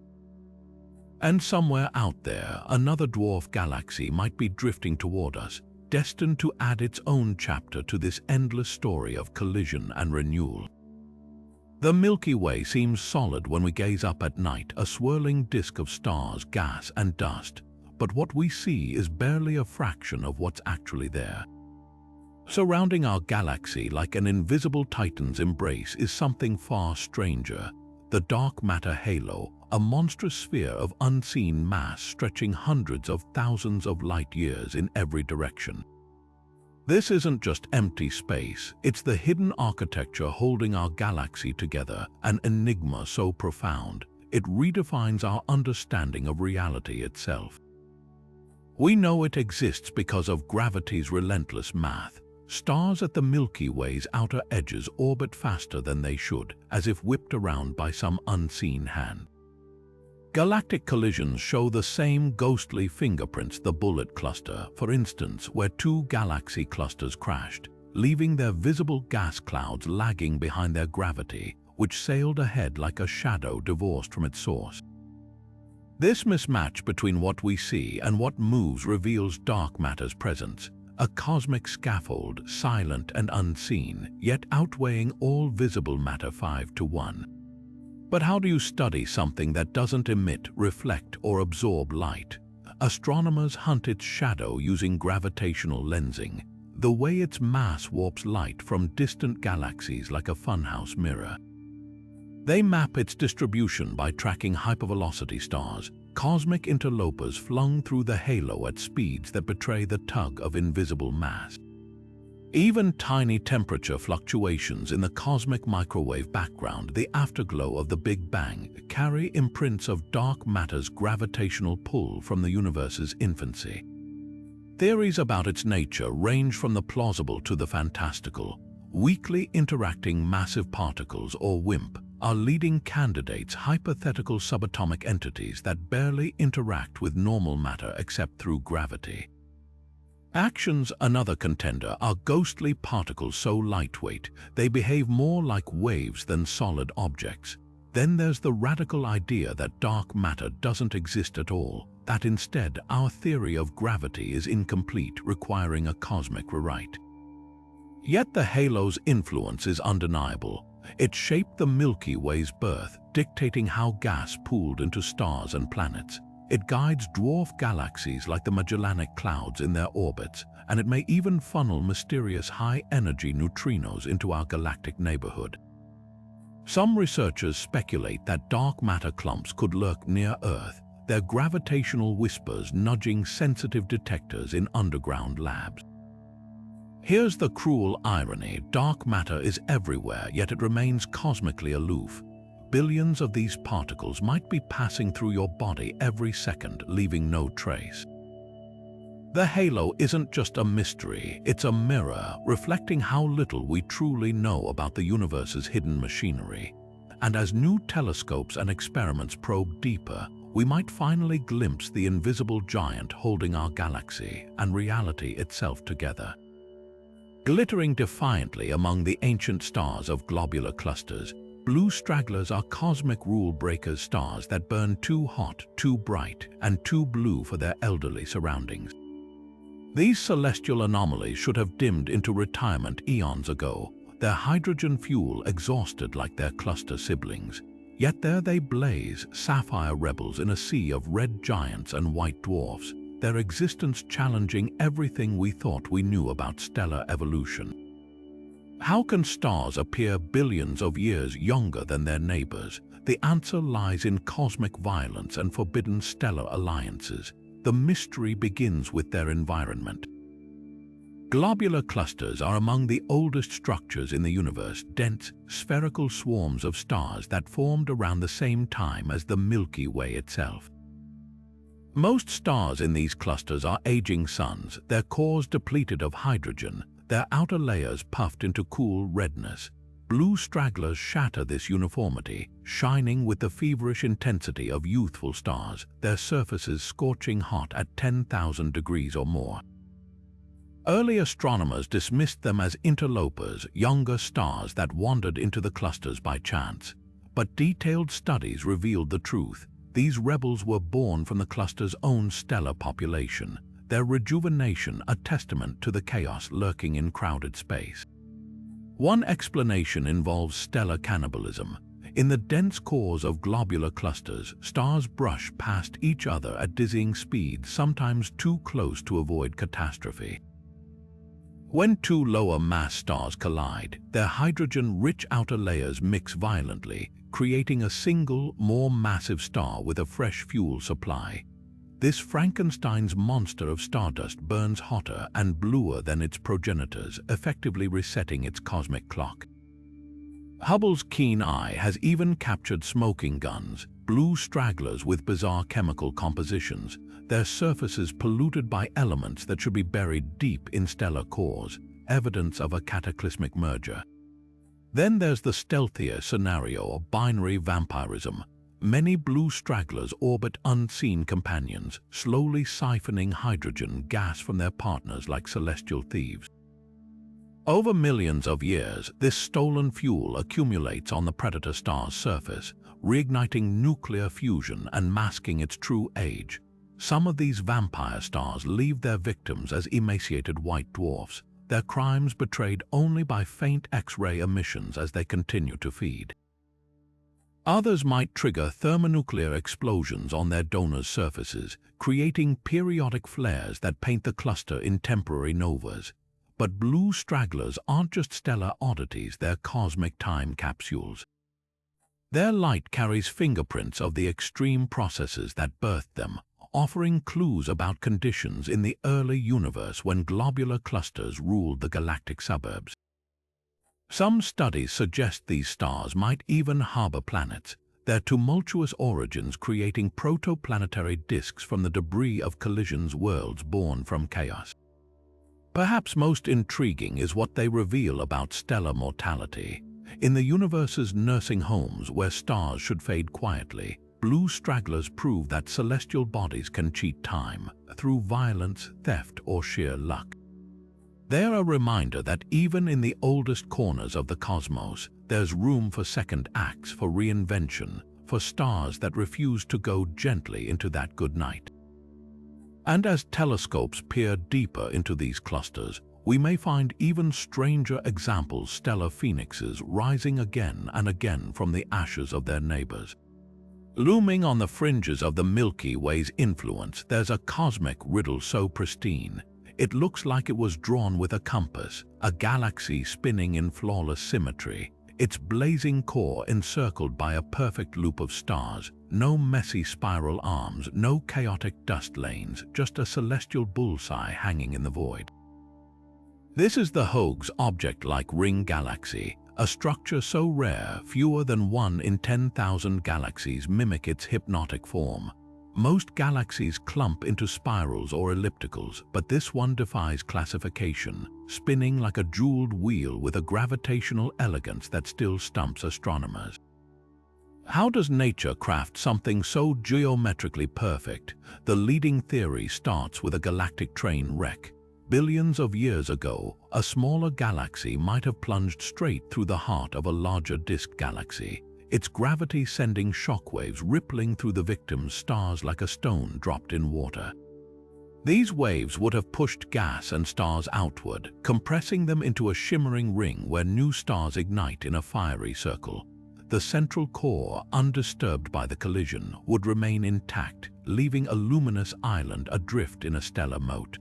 And somewhere out there, another dwarf galaxy might be drifting toward us, destined to add its own chapter to this endless story of collision and renewal. The Milky Way seems solid when we gaze up at night, a swirling disk of stars, gas, and dust. But what we see is barely a fraction of what's actually there. Surrounding our galaxy like an invisible titan's embrace is something far stranger, the dark matter halo, a monstrous sphere of unseen mass stretching hundreds of thousands of light years in every direction. This isn't just empty space, it's the hidden architecture holding our galaxy together, an enigma so profound, it redefines our understanding of reality itself. We know it exists because of gravity's relentless math. Stars at the Milky Way's outer edges orbit faster than they should, as if whipped around by some unseen hand. Galactic collisions show the same ghostly fingerprints, the Bullet Cluster, for instance, where two galaxy clusters crashed, leaving their visible gas clouds lagging behind their gravity, which sailed ahead like a shadow divorced from its source. This mismatch between what we see and what moves reveals dark matter's presence, a cosmic scaffold, silent and unseen, yet outweighing all visible matter 5-1. But how do you study something that doesn't emit, reflect, or absorb light? Astronomers hunt its shadow using gravitational lensing, the way its mass warps light from distant galaxies like a funhouse mirror. They map its distribution by tracking hypervelocity stars, cosmic interlopers flung through the halo at speeds that betray the tug of invisible mass. Even tiny temperature fluctuations in the cosmic microwave background, the afterglow of the Big Bang, carry imprints of dark matter's gravitational pull from the universe's infancy. Theories about its nature range from the plausible to the fantastical. Weakly interacting massive particles, or WIMP, are leading candidates, hypothetical subatomic entities that barely interact with normal matter except through gravity. Actions, another contender, are ghostly particles so lightweight they behave more like waves than solid objects. Then there's the radical idea that dark matter doesn't exist at all, that instead our theory of gravity is incomplete, requiring a cosmic rewrite. Yet the halo's influence is undeniable. It shaped the Milky Way's birth, dictating how gas pooled into stars and planets. It guides dwarf galaxies like the Magellanic Clouds in their orbits, and it may even funnel mysterious high-energy neutrinos into our galactic neighborhood. Some researchers speculate that dark matter clumps could lurk near Earth, their gravitational whispers nudging sensitive detectors in underground labs. Here's the cruel irony: dark matter is everywhere, yet it remains cosmically aloof. Billions of these particles might be passing through your body every second, leaving no trace. The halo isn't just a mystery, it's a mirror, reflecting how little we truly know about the universe's hidden machinery. And as new telescopes and experiments probe deeper, we might finally glimpse the invisible giant holding our galaxy and reality itself together. Glittering defiantly among the ancient stars of globular clusters, blue stragglers are cosmic rule-breakers, stars that burn too hot, too bright, and too blue for their elderly surroundings. These celestial anomalies should have dimmed into retirement eons ago, their hydrogen fuel exhausted like their cluster siblings. Yet there they blaze, sapphire rebels in a sea of red giants and white dwarfs, their existence challenging everything we thought we knew about stellar evolution. How can stars appear billions of years younger than their neighbors? The answer lies in cosmic violence and forbidden stellar alliances. The mystery begins with their environment. Globular clusters are among the oldest structures in the universe, dense, spherical swarms of stars that formed around the same time as the Milky Way itself. Most stars in these clusters are aging suns, their cores depleted of hydrogen, their outer layers puffed into cool redness. Blue stragglers shatter this uniformity, shining with the feverish intensity of youthful stars, their surfaces scorching hot at 10,000 degrees or more. Early astronomers dismissed them as interlopers, younger stars that wandered into the clusters by chance. But detailed studies revealed the truth. These rebels were born from the cluster's own stellar population, their rejuvenation a testament to the chaos lurking in crowded space. One explanation involves stellar cannibalism. In the dense cores of globular clusters, stars brush past each other at dizzying speeds, sometimes too close to avoid catastrophe. When two lower mass stars collide, their hydrogen-rich outer layers mix violently, creating a single, more massive star with a fresh fuel supply. This Frankenstein's monster of stardust burns hotter and bluer than its progenitors, effectively resetting its cosmic clock. Hubble's keen eye has even captured smoking guns, blue stragglers with bizarre chemical compositions, their surfaces polluted by elements that should be buried deep in stellar cores, evidence of a cataclysmic merger. Then there's the stealthier scenario of binary vampirism. Many blue stragglers orbit unseen companions, slowly siphoning hydrogen gas from their partners like celestial thieves. Over millions of years, this stolen fuel accumulates on the predator star's surface, reigniting nuclear fusion and masking its true age. Some of these vampire stars leave their victims as emaciated white dwarfs, their crimes betrayed only by faint X-ray emissions as they continue to feed. Others might trigger thermonuclear explosions on their donors' surfaces, creating periodic flares that paint the cluster in temporary novas. But blue stragglers aren't just stellar oddities, they're cosmic time capsules. Their light carries fingerprints of the extreme processes that birthed them, offering clues about conditions in the early universe when globular clusters ruled the galactic suburbs. Some studies suggest these stars might even harbor planets, their tumultuous origins creating protoplanetary disks from the debris of collisions, worlds born from chaos. Perhaps most intriguing is what they reveal about stellar mortality. In the universe's nursing homes where stars should fade quietly, blue stragglers prove that celestial bodies can cheat time through violence, theft, or sheer luck. They are a reminder that even in the oldest corners of the cosmos, there's room for second acts, for reinvention, for stars that refuse to go gently into that good night. And as telescopes peer deeper into these clusters, we may find even stranger examples, stellar phoenixes rising again and again from the ashes of their neighbors. Looming on the fringes of the Milky Way's influence, there's a cosmic riddle so pristine, it looks like it was drawn with a compass, a galaxy spinning in flawless symmetry, its blazing core encircled by a perfect loop of stars, no messy spiral arms, no chaotic dust lanes, just a celestial bullseye hanging in the void. This is the Hoag's object-like ring galaxy, a structure so rare fewer than 1 in 10,000 galaxies mimic its hypnotic form. Most galaxies clump into spirals or ellipticals, but this one defies classification, spinning like a jeweled wheel with a gravitational elegance that still stumps astronomers. How does nature craft something so geometrically perfect? The leading theory starts with a galactic train wreck. Billions of years ago, a smaller galaxy might have plunged straight through the heart of a larger disk galaxy, its gravity sending shockwaves rippling through the victim's stars like a stone dropped in water. These waves would have pushed gas and stars outward, compressing them into a shimmering ring where new stars ignite in a fiery circle. The central core, undisturbed by the collision, would remain intact, leaving a luminous island adrift in a stellar moat.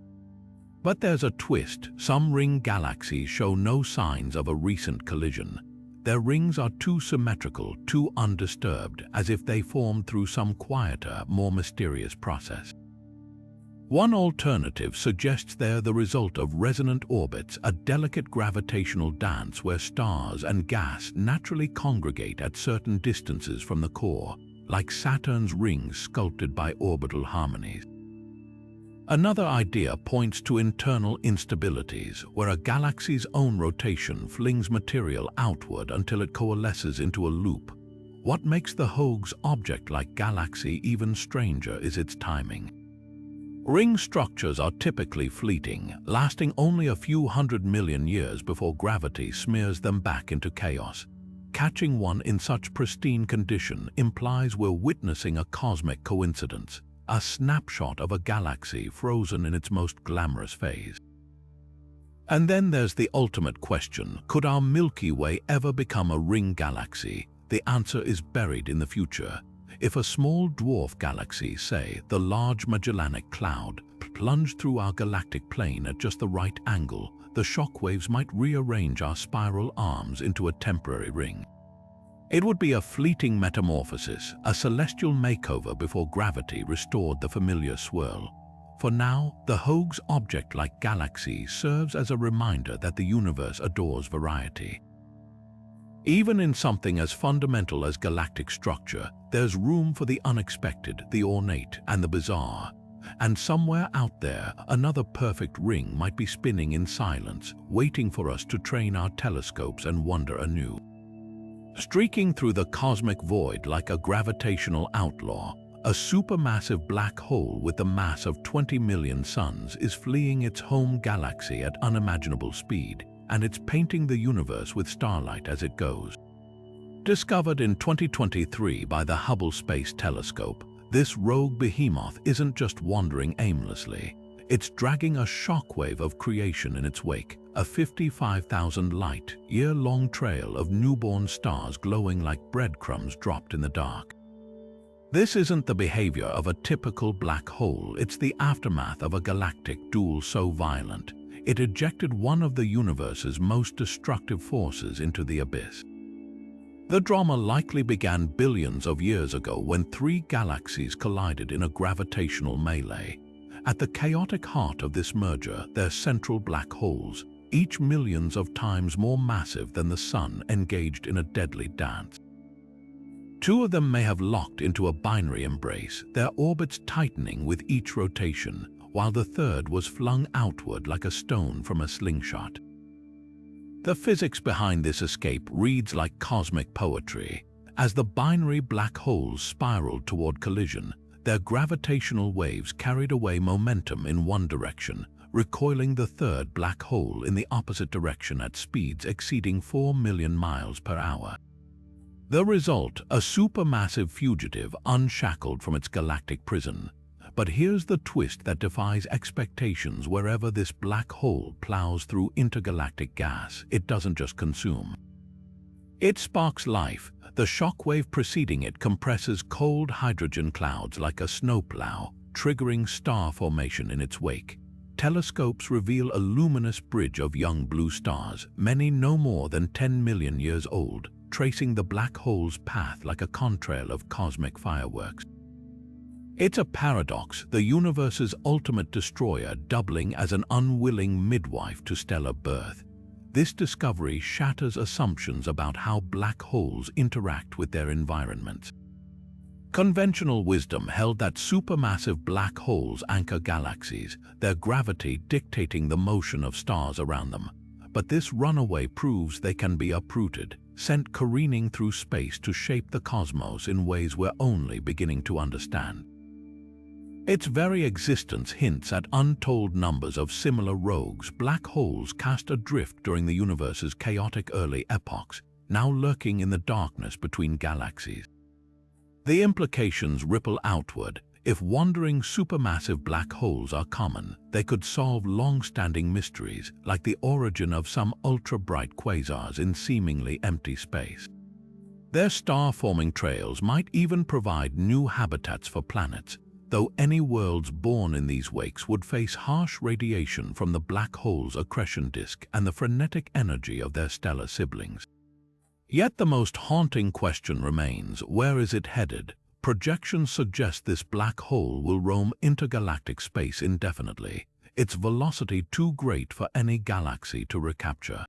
But there's a twist. Some ring galaxies show no signs of a recent collision. Their rings are too symmetrical, too undisturbed, as if they formed through some quieter, more mysterious process. One alternative suggests they're the result of resonant orbits, a delicate gravitational dance where stars and gas naturally congregate at certain distances from the core, like Saturn's rings sculpted by orbital harmonies. Another idea points to internal instabilities, where a galaxy's own rotation flings material outward until it coalesces into a loop. What makes the Hoag's object-like galaxy even stranger is its timing. Ring structures are typically fleeting, lasting only a few 100 million years before gravity smears them back into chaos. Catching one in such pristine condition implies we're witnessing a cosmic coincidence, a snapshot of a galaxy frozen in its most glamorous phase. And then there's the ultimate question: could our Milky Way ever become a ring galaxy? The answer is buried in the future. If a small dwarf galaxy, say the Large Magellanic Cloud, plunged through our galactic plane at just the right angle, the shockwaves might rearrange our spiral arms into a temporary ring. It would be a fleeting metamorphosis, a celestial makeover before gravity restored the familiar swirl. For now, the Hoag's object-like galaxy serves as a reminder that the universe adores variety. Even in something as fundamental as galactic structure, there's room for the unexpected, the ornate, and the bizarre. And somewhere out there, another perfect ring might be spinning in silence, waiting for us to train our telescopes and wonder anew. Streaking through the cosmic void like a gravitational outlaw, a supermassive black hole with the mass of 20 million suns is fleeing its home galaxy at unimaginable speed, and it's painting the universe with starlight as it goes. Discovered in 2023 by the Hubble Space Telescope, this rogue behemoth isn't just wandering aimlessly. It's dragging a shockwave of creation in its wake, a 55,000 light-year-long trail of newborn stars glowing like breadcrumbs dropped in the dark. This isn't the behavior of a typical black hole, it's the aftermath of a galactic duel so violent, it ejected one of the universe's most destructive forces into the abyss. The drama likely began billions of years ago when 3 galaxies collided in a gravitational melee. At the chaotic heart of this merger, their central black holes, each millions of times more massive than the Sun, engaged in a deadly dance. 2 of them may have locked into a binary embrace, their orbits tightening with each rotation, while the third was flung outward like a stone from a slingshot. The physics behind this escape reads like cosmic poetry. As the binary black holes spiraled toward collision, their gravitational waves carried away momentum in one direction, recoiling the third black hole in the opposite direction at speeds exceeding 4 million miles per hour. The result, a supermassive fugitive unshackled from its galactic prison. But here's the twist that defies expectations. Wherever this black hole plows through intergalactic gas, it doesn't just consume. It sparks life. The shockwave preceding it compresses cold hydrogen clouds like a snowplow, triggering star formation in its wake. Telescopes reveal a luminous bridge of young blue stars, many no more than 10 million years old, tracing the black hole's path like a contrail of cosmic fireworks. It's a paradox, the universe's ultimate destroyer doubling as an unwilling midwife to stellar birth. This discovery shatters assumptions about how black holes interact with their environments. Conventional wisdom held that supermassive black holes anchor galaxies, their gravity dictating the motion of stars around them. But this runaway proves they can be uprooted, sent careening through space to shape the cosmos in ways we're only beginning to understand. Its very existence hints at untold numbers of similar rogues. Black holes cast adrift during the universe's chaotic early epochs, now lurking in the darkness between galaxies. The implications ripple outward. If wandering supermassive black holes are common, they could solve long-standing mysteries, like the origin of some ultra-bright quasars in seemingly empty space. Their star-forming trails might even provide new habitats for planets, though any worlds born in these wakes would face harsh radiation from the black hole's accretion disk and the frenetic energy of their stellar siblings. Yet the most haunting question remains: where is it headed? Projections suggest this black hole will roam intergalactic space indefinitely, its velocity too great for any galaxy to recapture.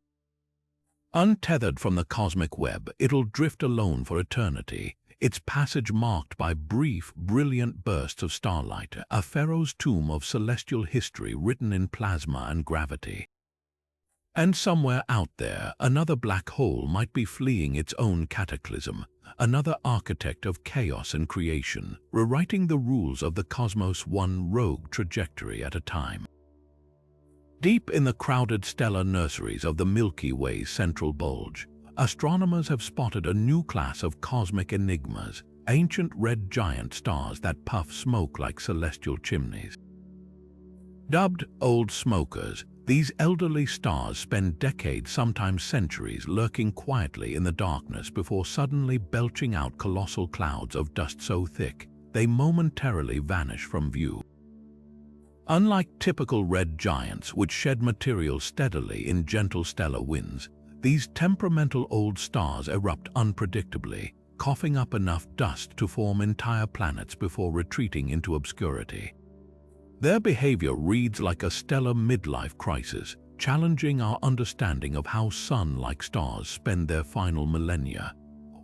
Untethered from the cosmic web, it'll drift alone for eternity, its passage marked by brief, brilliant bursts of starlight, a pharaoh's tomb of celestial history written in plasma and gravity. And somewhere out there, another black hole might be fleeing its own cataclysm, another architect of chaos and creation, rewriting the rules of the cosmos one rogue trajectory at a time. Deep in the crowded stellar nurseries of the Milky Way's central bulge, astronomers have spotted a new class of cosmic enigmas, ancient red giant stars that puff smoke like celestial chimneys. Dubbed old smokers, these elderly stars spend decades, sometimes centuries, lurking quietly in the darkness before suddenly belching out colossal clouds of dust so thick they momentarily vanish from view. Unlike typical red giants, which shed material steadily in gentle stellar winds, these temperamental old stars erupt unpredictably, coughing up enough dust to form entire planets before retreating into obscurity. Their behavior reads like a stellar midlife crisis, challenging our understanding of how sun-like stars spend their final millennia.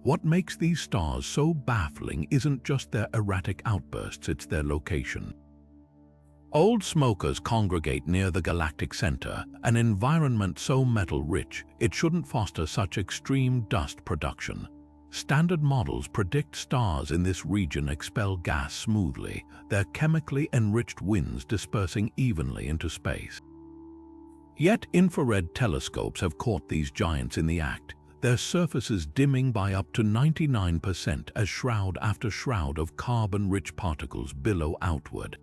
What makes these stars so baffling isn't just their erratic outbursts, it's their location. Old smokers congregate near the galactic center, an environment so metal-rich it shouldn't foster such extreme dust production. Standard models predict stars in this region expel gas smoothly, their chemically enriched winds dispersing evenly into space. Yet infrared telescopes have caught these giants in the act, their surfaces dimming by up to 99% as shroud after shroud of carbon-rich particles billow outward.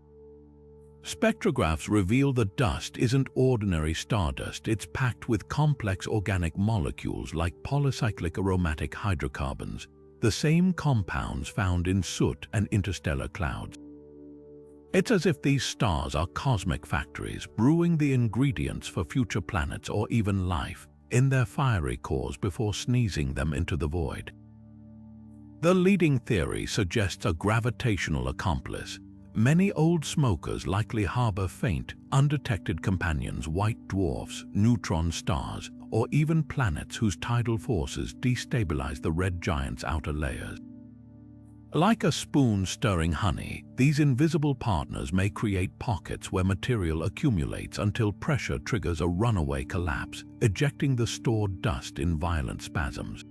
Spectrographs reveal the dust isn't ordinary stardust, it's packed with complex organic molecules like polycyclic aromatic hydrocarbons, the same compounds found in soot and interstellar clouds. It's as if these stars are cosmic factories brewing the ingredients for future planets or even life in their fiery cores before sneezing them into the void. The leading theory suggests a gravitational accomplice. Many old smokers likely harbor faint, undetected companions, white dwarfs, neutron stars, or even planets whose tidal forces destabilize the red giant's outer layers. Like a spoon stirring honey, these invisible partners may create pockets where material accumulates until pressure triggers a runaway collapse, ejecting the stored dust in violent spasms.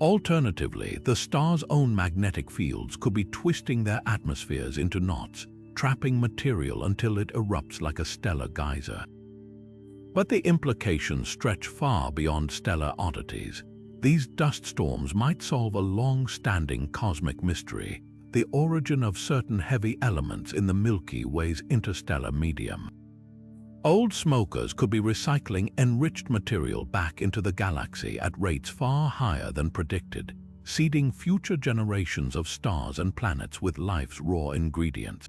Alternatively, the star's own magnetic fields could be twisting their atmospheres into knots, trapping material until it erupts like a stellar geyser. But the implications stretch far beyond stellar oddities. These dust storms might solve a long-standing cosmic mystery, the origin of certain heavy elements in the Milky Way's interstellar medium. Old smokers could be recycling enriched material back into the galaxy at rates far higher than predicted, seeding future generations of stars and planets with life's raw ingredients.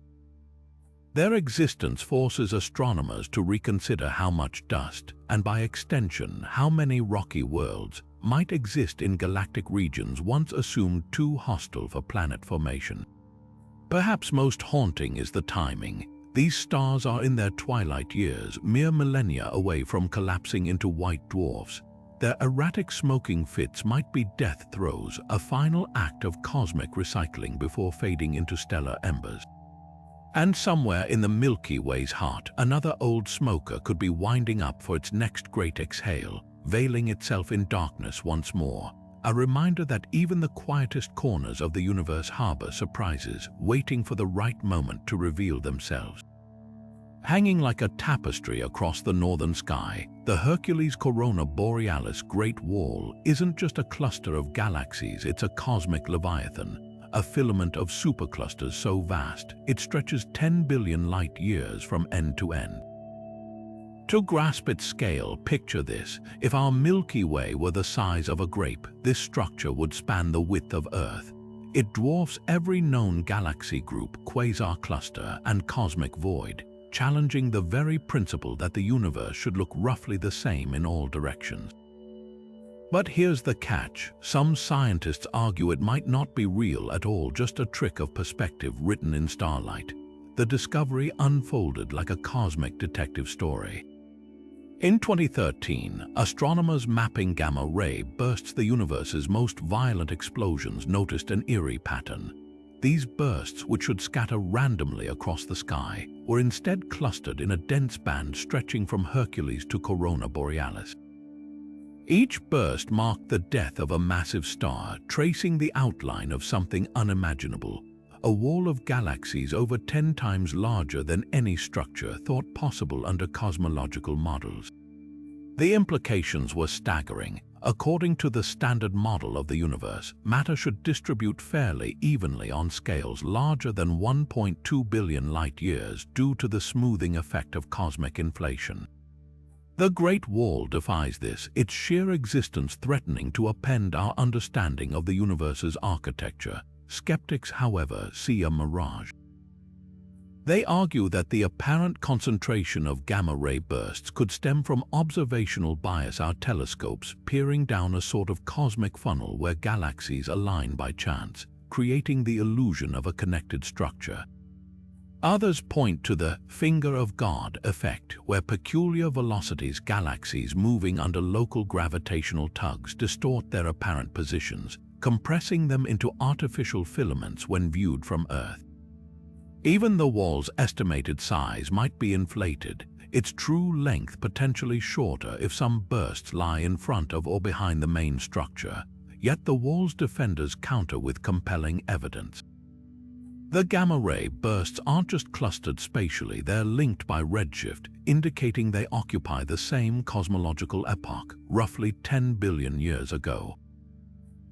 Their existence forces astronomers to reconsider how much dust, and by extension, how many rocky worlds, might exist in galactic regions once assumed too hostile for planet formation. Perhaps most haunting is the timing. These stars are in their twilight years, mere millennia away from collapsing into white dwarfs. Their erratic smoking fits might be death throes, a final act of cosmic recycling before fading into stellar embers. And somewhere in the Milky Way's heart, another old smoker could be winding up for its next great exhale, veiling itself in darkness once more, a reminder that even the quietest corners of the universe harbor surprises, waiting for the right moment to reveal themselves. Hanging like a tapestry across the northern sky, the Hercules Corona Borealis Great Wall isn't just a cluster of galaxies, it's a cosmic leviathan, a filament of superclusters so vast it stretches 10 billion light-years from end to end. To grasp its scale, picture this. If our Milky Way were the size of a grape, this structure would span the width of Earth. It dwarfs every known galaxy group, quasar cluster, and cosmic void, challenging the very principle that the universe should look roughly the same in all directions. But here's the catch. Some scientists argue it might not be real at all, just a trick of perspective written in starlight. The discovery unfolded like a cosmic detective story. In 2013, astronomers mapping gamma-ray bursts, the universe's most violent explosions, noticed an eerie pattern. These bursts, which should scatter randomly across the sky, were instead clustered in a dense band stretching from Hercules to Corona Borealis. Each burst marked the death of a massive star, tracing the outline of something unimaginable, a wall of galaxies over 10 times larger than any structure thought possible under cosmological models. The implications were staggering. According to the standard model of the universe, matter should distribute fairly evenly on scales larger than 1.2 billion light-years due to the smoothing effect of cosmic inflation. The Great Wall defies this, its sheer existence threatening to upend our understanding of the universe's architecture. Skeptics, however, see a mirage. They argue that the apparent concentration of gamma-ray bursts could stem from observational bias, our telescopes peering down a sort of cosmic funnel where galaxies align by chance, creating the illusion of a connected structure. Others point to the finger of God effect, where peculiar velocities, galaxies moving under local gravitational tugs, distort their apparent positions, compressing them into artificial filaments when viewed from Earth. Even the wall's estimated size might be inflated, its true length potentially shorter if some bursts lie in front of or behind the main structure, yet the wall's defenders counter with compelling evidence. The gamma-ray bursts aren't just clustered spatially, they're linked by redshift, indicating they occupy the same cosmological epoch, roughly 10 billion years ago.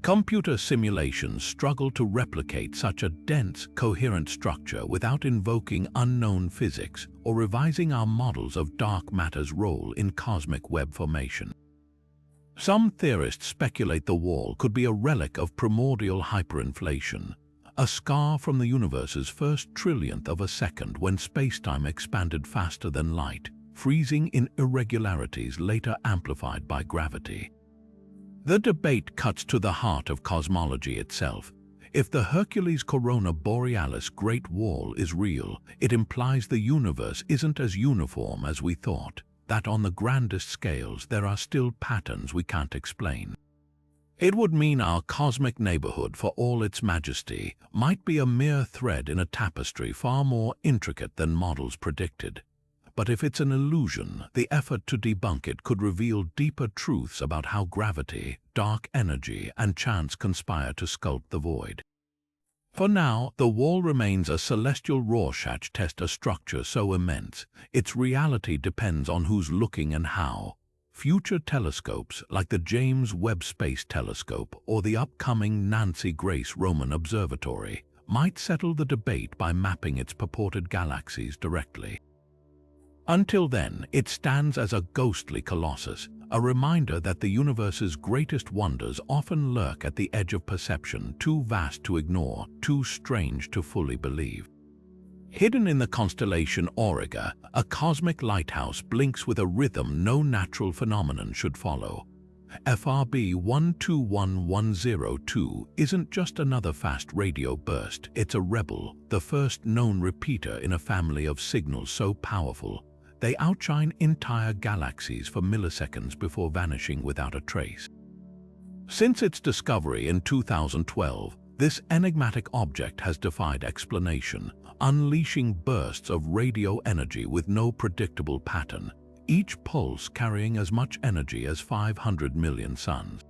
Computer simulations struggle to replicate such a dense, coherent structure without invoking unknown physics or revising our models of dark matter's role in cosmic web formation. Some theorists speculate the wall could be a relic of primordial hyperinflation, a scar from the universe's first trillionth of a second when spacetime expanded faster than light, freezing in irregularities later amplified by gravity. The debate cuts to the heart of cosmology itself. If the Hercules Corona Borealis Great Wall is real, it implies the universe isn't as uniform as we thought, that on the grandest scales there are still patterns we can't explain. It would mean our cosmic neighborhood, for all its majesty, might be a mere thread in a tapestry far more intricate than models predicted. But if it's an illusion, the effort to debunk it could reveal deeper truths about how gravity, dark energy, and chance conspire to sculpt the void. For now, the wall remains a celestial Rorschach test, a structure so immense, its reality depends on who's looking and how. Future telescopes, like the James Webb Space Telescope or the upcoming Nancy Grace Roman Observatory, might settle the debate by mapping its purported galaxies directly. Until then, it stands as a ghostly colossus, a reminder that the universe's greatest wonders often lurk at the edge of perception, too vast to ignore, too strange to fully believe. Hidden in the constellation Auriga, a cosmic lighthouse blinks with a rhythm no natural phenomenon should follow. FRB 121102 isn't just another fast radio burst, it's a rebel, the first known repeater in a family of signals so powerful they outshine entire galaxies for milliseconds before vanishing without a trace. Since its discovery in 2012, this enigmatic object has defied explanation, unleashing bursts of radio energy with no predictable pattern, each pulse carrying as much energy as 500 million suns.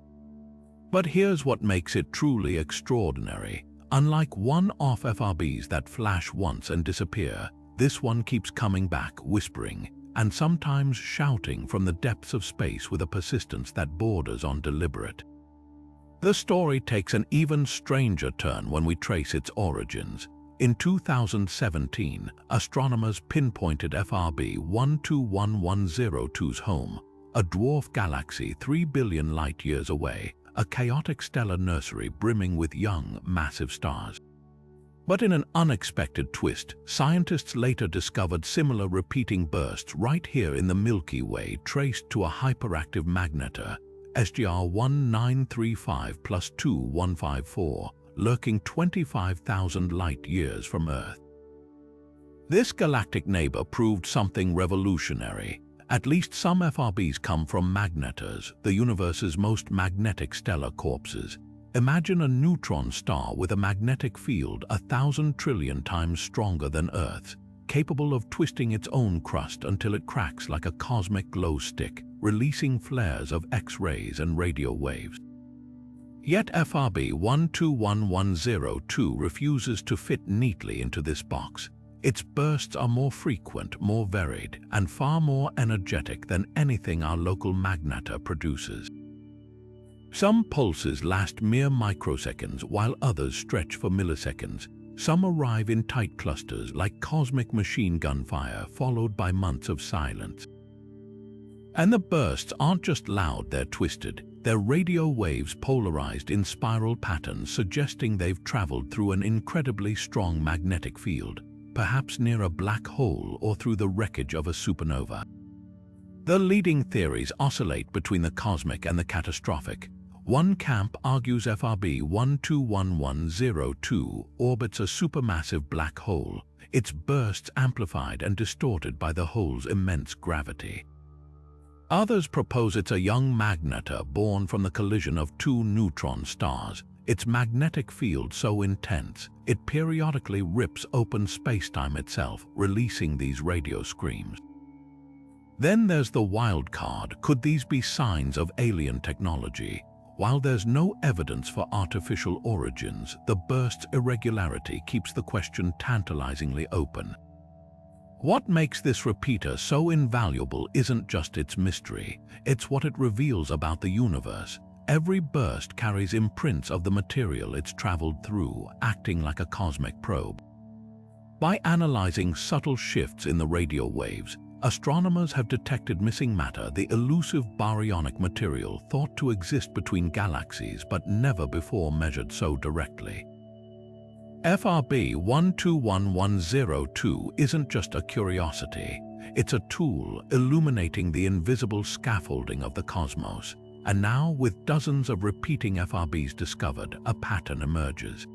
But here's what makes it truly extraordinary. Unlike one-off FRBs that flash once and disappear, this one keeps coming back, whispering, and sometimes shouting from the depths of space with a persistence that borders on deliberate. The story takes an even stranger turn when we trace its origins. In 2017, astronomers pinpointed FRB 121102's home, a dwarf galaxy 3 billion light-years away, a chaotic stellar nursery brimming with young, massive stars. But in an unexpected twist, scientists later discovered similar repeating bursts right here in the Milky Way, traced to a hyperactive magnetar, SGR 1935+2154, lurking 25,000 light-years from Earth. This galactic neighbor proved something revolutionary. At least some FRBs come from magnetars, the universe's most magnetic stellar corpses. Imagine a neutron star with a magnetic field 1,000 trillion times stronger than Earth's, capable of twisting its own crust until it cracks like a cosmic glow stick, releasing flares of X-rays and radio waves. Yet FRB 121102 refuses to fit neatly into this box. Its bursts are more frequent, more varied, and far more energetic than anything our local magnetar produces. Some pulses last mere microseconds while others stretch for milliseconds. Some arrive in tight clusters like cosmic machine gun fire, followed by months of silence. And the bursts aren't just loud, they're twisted. They're radio waves polarized in spiral patterns, suggesting they've traveled through an incredibly strong magnetic field, perhaps near a black hole or through the wreckage of a supernova. The leading theories oscillate between the cosmic and the catastrophic. One camp argues FRB 121102 orbits a supermassive black hole, its bursts amplified and distorted by the hole's immense gravity. Others propose it's a young magnetar born from the collision of two neutron stars, its magnetic field so intense it periodically rips open spacetime itself, releasing these radio screams. Then there's the wild card. Could these be signs of alien technology? While there's no evidence for artificial origins, the burst's irregularity keeps the question tantalizingly open. What makes this repeater so invaluable isn't just its mystery, it's what it reveals about the universe. Every burst carries imprints of the material it's traveled through, acting like a cosmic probe. By analyzing subtle shifts in the radio waves, astronomers have detected missing matter, the elusive baryonic material thought to exist between galaxies but never before measured so directly. FRB 121102 isn't just a curiosity, it's a tool illuminating the invisible scaffolding of the cosmos. And now, with dozens of repeating FRBs discovered, a pattern emerges.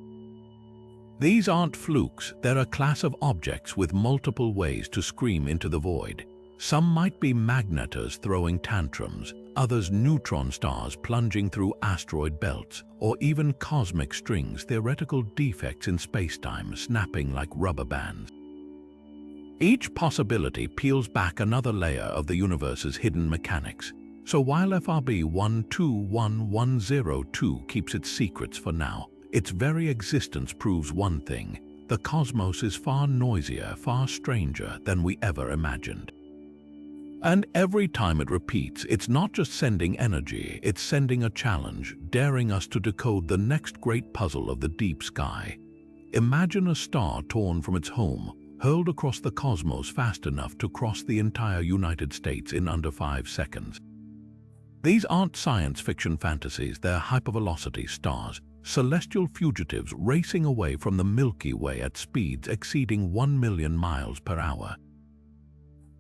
These aren't flukes, they're a class of objects with multiple ways to scream into the void. Some might be magnetars throwing tantrums, others neutron stars plunging through asteroid belts, or even cosmic strings, theoretical defects in spacetime snapping like rubber bands. Each possibility peels back another layer of the universe's hidden mechanics. So while FRB 121102 keeps its secrets for now, its very existence proves one thing: the cosmos is far noisier, far stranger than we ever imagined. And every time it repeats, it's not just sending energy, it's sending a challenge, daring us to decode the next great puzzle of the deep sky. Imagine a star torn from its home, hurled across the cosmos fast enough to cross the entire United States in under 5 seconds. These aren't science fiction fantasies, they're hypervelocity stars, celestial fugitives racing away from the Milky Way at speeds exceeding 1 million miles per hour.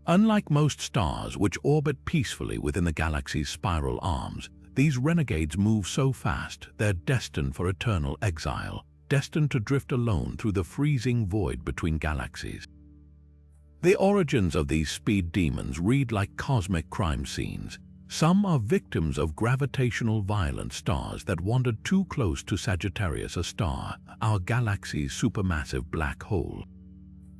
Unlike most stars which orbit peacefully within the galaxy's spiral arms, these renegades move so fast they're destined for eternal exile, destined to drift alone through the freezing void between galaxies. The origins of these speed demons read like cosmic crime scenes. Some are victims of gravitational violent stars that wandered too close to Sagittarius A, our galaxy's supermassive black hole.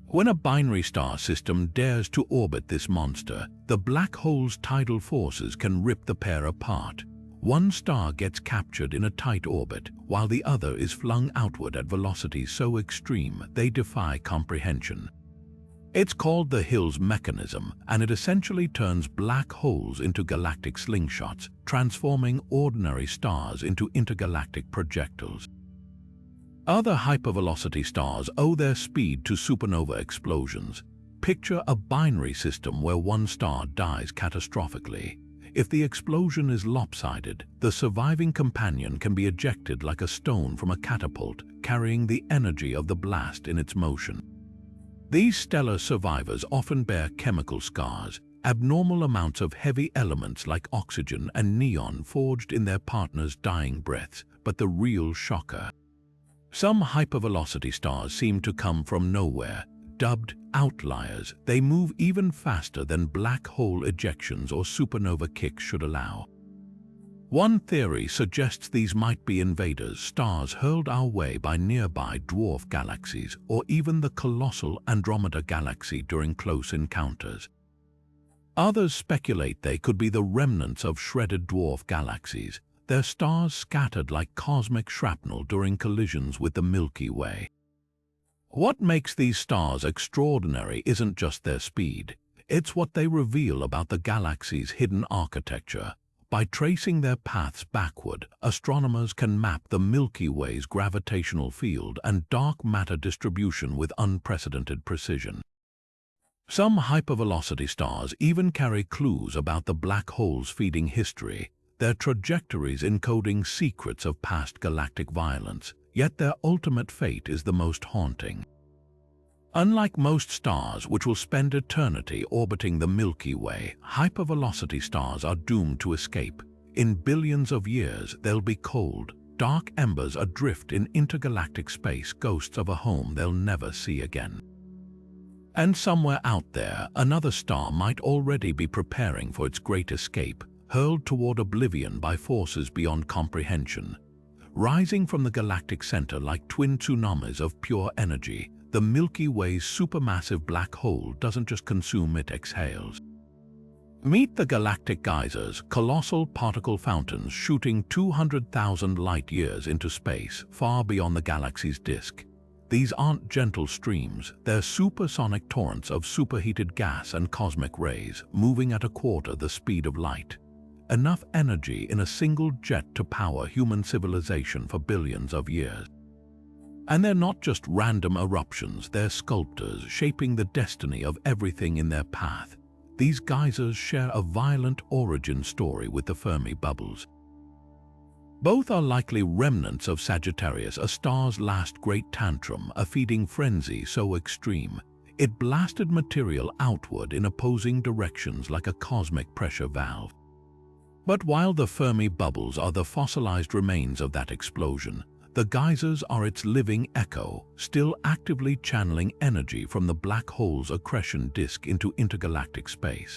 When a binary star system dares to orbit this monster, the black hole's tidal forces can rip the pair apart. One star gets captured in a tight orbit, while the other is flung outward at velocities so extreme they defy comprehension. It's called the Hill's mechanism, and it essentially turns black holes into galactic slingshots, transforming ordinary stars into intergalactic projectiles. Other hypervelocity stars owe their speed to supernova explosions. Picture a binary system where one star dies catastrophically. If the explosion is lopsided, the surviving companion can be ejected like a stone from a catapult, carrying the energy of the blast in its motion. These stellar survivors often bear chemical scars, abnormal amounts of heavy elements like oxygen and neon forged in their partner's dying breaths, but the real shocker. Some hypervelocity stars seem to come from nowhere. Dubbed outliers, they move even faster than black hole ejections or supernova kicks should allow. One theory suggests these might be invaders, stars hurled our way by nearby dwarf galaxies or even the colossal Andromeda galaxy during close encounters. Others speculate they could be the remnants of shredded dwarf galaxies, their stars scattered like cosmic shrapnel during collisions with the Milky Way. What makes these stars extraordinary isn't just their speed, it's what they reveal about the galaxy's hidden architecture. By tracing their paths backward, astronomers can map the Milky Way's gravitational field and dark matter distribution with unprecedented precision. Some hypervelocity stars even carry clues about the black hole's feeding history, their trajectories encoding secrets of past galactic violence, yet their ultimate fate is the most haunting. Unlike most stars which will spend eternity orbiting the Milky Way, hypervelocity stars are doomed to escape. In billions of years, they'll be cold, dark embers adrift in intergalactic space, ghosts of a home they'll never see again. And somewhere out there, another star might already be preparing for its great escape, hurled toward oblivion by forces beyond comprehension. Rising from the galactic center like twin tsunamis of pure energy, the Milky Way's supermassive black hole doesn't just consume, it exhales. Meet the galactic geysers, colossal particle fountains shooting 200,000 light-years into space, far beyond the galaxy's disk. These aren't gentle streams, they're supersonic torrents of superheated gas and cosmic rays, moving at a quarter the speed of light. Enough energy in a single jet to power human civilization for billions of years. And they're not just random eruptions, they're sculptors shaping the destiny of everything in their path. These geysers share a violent origin story with the Fermi Bubbles. Both are likely remnants of Sagittarius, a star's last great tantrum, a feeding frenzy so extreme, it blasted material outward in opposing directions like a cosmic pressure valve. But while the Fermi Bubbles are the fossilized remains of that explosion, the geysers are its living echo, still actively channeling energy from the black hole's accretion disk into intergalactic space.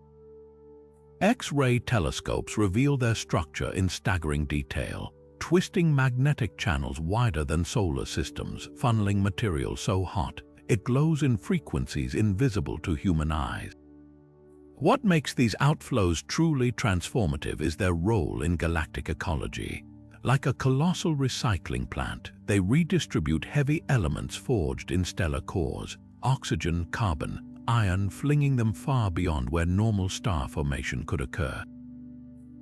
X-ray telescopes reveal their structure in staggering detail, twisting magnetic channels wider than solar systems, funneling material so hot it glows in frequencies invisible to human eyes. What makes these outflows truly transformative is their role in galactic ecology. Like a colossal recycling plant, they redistribute heavy elements forged in stellar cores, oxygen, carbon, iron, flinging them far beyond where normal star formation could occur.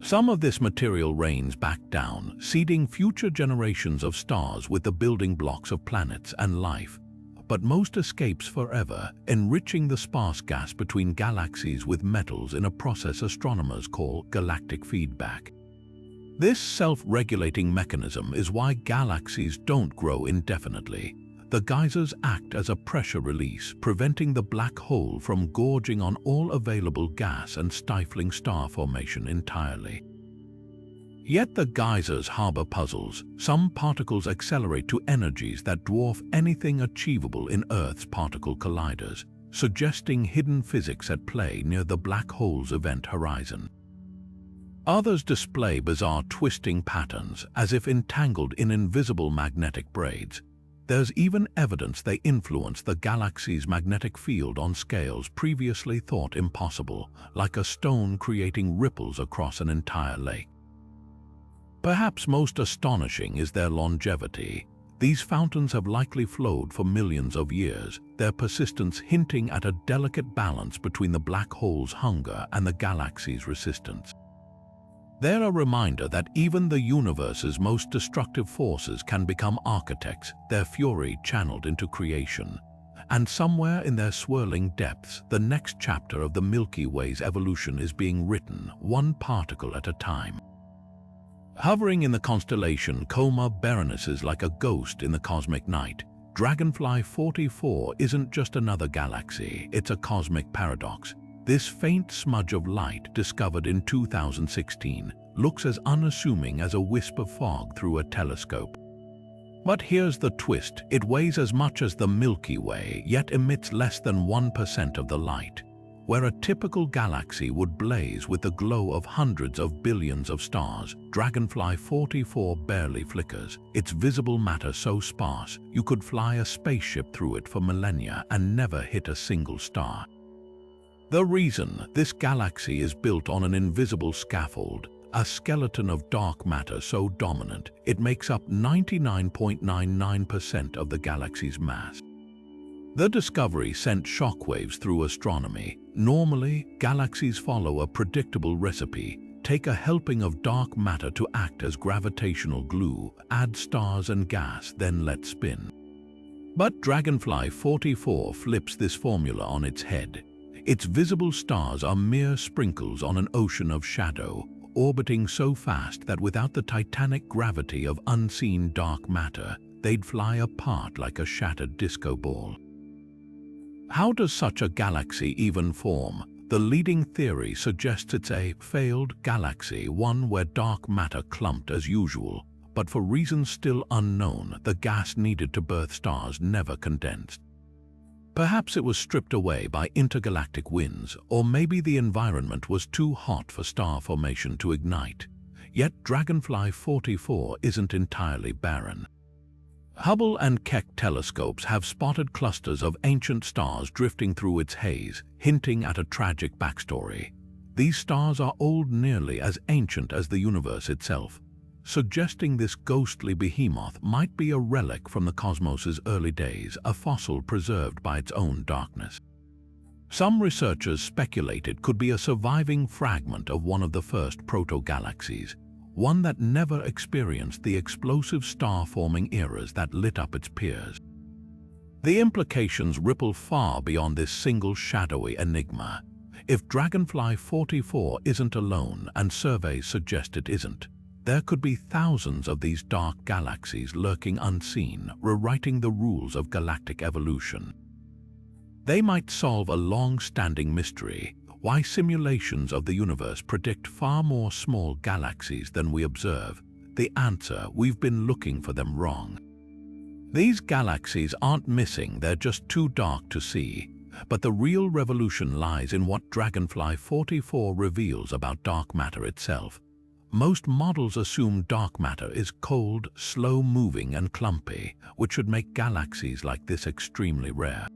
Some of this material rains back down, seeding future generations of stars with the building blocks of planets and life. But most escapes forever, enriching the sparse gas between galaxies with metals in a process astronomers call galactic feedback. This self-regulating mechanism is why galaxies don't grow indefinitely. The geysers act as a pressure release, preventing the black hole from gorging on all available gas and stifling star formation entirely. Yet the geysers harbor puzzles. Some particles accelerate to energies that dwarf anything achievable in Earth's particle colliders, suggesting hidden physics at play near the black hole's event horizon. Others display bizarre twisting patterns, as if entangled in invisible magnetic braids. There's even evidence they influence the galaxy's magnetic field on scales previously thought impossible, like a stone creating ripples across an entire lake. Perhaps most astonishing is their longevity. These fountains have likely flowed for millions of years, their persistence hinting at a delicate balance between the black hole's hunger and the galaxy's resistance. They're a reminder that even the universe's most destructive forces can become architects, their fury channeled into creation. And somewhere in their swirling depths, the next chapter of the Milky Way's evolution is being written, one particle at a time. Hovering in the constellation Coma Berenices like a ghost in the cosmic night, Dragonfly 44 isn't just another galaxy, it's a cosmic paradox. This faint smudge of light, discovered in 2016, looks as unassuming as a wisp of fog through a telescope. But here's the twist: it weighs as much as the Milky Way, yet emits less than 1% of the light. Where a typical galaxy would blaze with the glow of hundreds of billions of stars, Dragonfly 44 barely flickers, its visible matter so sparse you could fly a spaceship through it for millennia and never hit a single star. The reason: this galaxy is built on an invisible scaffold, a skeleton of dark matter so dominant it makes up 99.99% of the galaxy's mass. The discovery sent shockwaves through astronomy. Normally, galaxies follow a predictable recipe: take a helping of dark matter to act as gravitational glue, add stars and gas, then let spin. But Dragonfly 44 flips this formula on its head. Its visible stars are mere sprinkles on an ocean of shadow, orbiting so fast that without the titanic gravity of unseen dark matter, they'd fly apart like a shattered disco ball. How does such a galaxy even form? The leading theory suggests it's a failed galaxy, one where dark matter clumped as usual, but for reasons still unknown, the gas needed to birth stars never condensed. Perhaps it was stripped away by intergalactic winds, or maybe the environment was too hot for star formation to ignite. Yet Dragonfly 44 isn't entirely barren. Hubble and Keck telescopes have spotted clusters of ancient stars drifting through its haze, hinting at a tragic backstory. These stars are old, nearly as ancient as the universe itself, suggesting this ghostly behemoth might be a relic from the cosmos's early days, a fossil preserved by its own darkness. Some researchers speculate it could be a surviving fragment of one of the first proto-galaxies, one that never experienced the explosive star-forming eras that lit up its peers. The implications ripple far beyond this single shadowy enigma. If Dragonfly 44 isn't alone, and surveys suggest it isn't, there could be thousands of these dark galaxies lurking unseen, rewriting the rules of galactic evolution. They might solve a long-standing mystery: why simulations of the universe predict far more small galaxies than we observe. The answer: we've been looking for them wrong. These galaxies aren't missing, they're just too dark to see. But the real revolution lies in what Dragonfly 44 reveals about dark matter itself. Most models assume dark matter is cold, slow-moving and clumpy, which should make galaxies like this extremely rare.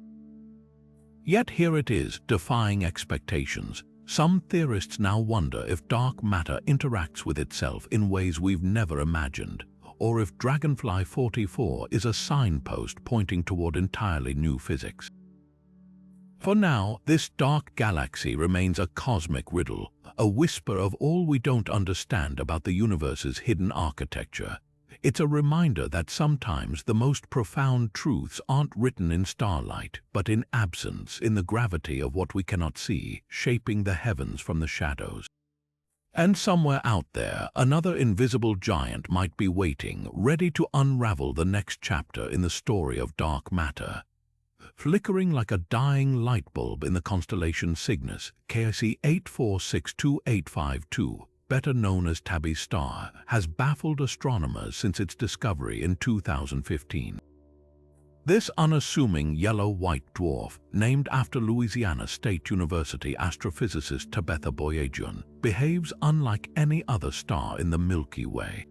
Yet here it is, defying expectations. Some theorists now wonder if dark matter interacts with itself in ways we've never imagined, or if Dragonfly 44 is a signpost pointing toward entirely new physics. For now, this dark galaxy remains a cosmic riddle, a whisper of all we don't understand about the universe's hidden architecture. It's a reminder that sometimes the most profound truths aren't written in starlight, but in absence, in the gravity of what we cannot see, shaping the heavens from the shadows. And somewhere out there, another invisible giant might be waiting, ready to unravel the next chapter in the story of dark matter. Flickering like a dying light bulb in the constellation Cygnus, KIC 8462852, better known as Tabby's star, has baffled astronomers since its discovery in 2015. This unassuming yellow-white dwarf, named after Louisiana State University astrophysicist Tabitha Boyajian, behaves unlike any other star in the Milky Way.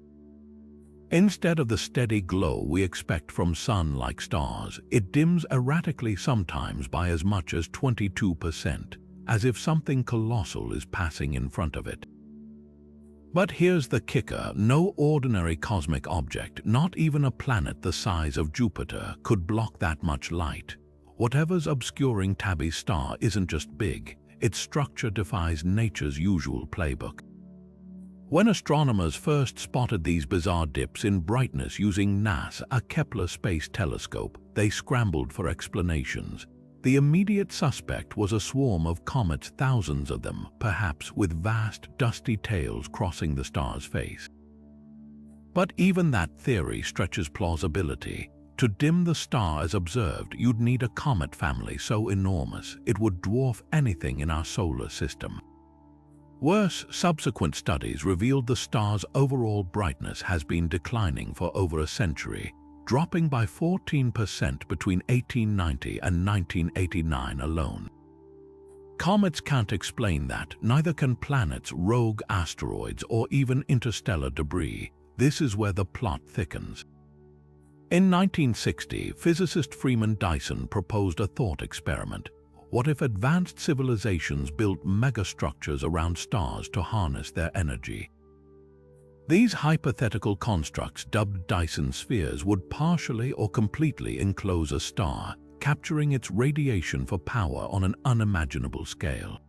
Instead of the steady glow we expect from sun-like stars, it dims erratically, sometimes by as much as 22%, as if something colossal is passing in front of it. But here's the kicker: no ordinary cosmic object, not even a planet the size of Jupiter, could block that much light. Whatever's obscuring Tabby's star isn't just big, its structure defies nature's usual playbook. When astronomers first spotted these bizarre dips in brightness using NASA's Kepler Space Telescope, they scrambled for explanations. The immediate suspect was a swarm of comets, thousands of them, perhaps with vast, dusty tails crossing the star's face. But even that theory stretches plausibility. To dim the star as observed, you'd need a comet family so enormous it would dwarf anything in our solar system. Worse, subsequent studies revealed the star's overall brightness has been declining for over a century, dropping by 14% between 1890 and 1989 alone. Comets can't explain that, neither can planets, rogue asteroids, or even interstellar debris. This is where the plot thickens. In 1960, physicist Freeman Dyson proposed a thought experiment. What if advanced civilizations built megastructures around stars to harness their energy? These hypothetical constructs, dubbed Dyson spheres, would partially or completely enclose a star, capturing its radiation for power on an unimaginable scale.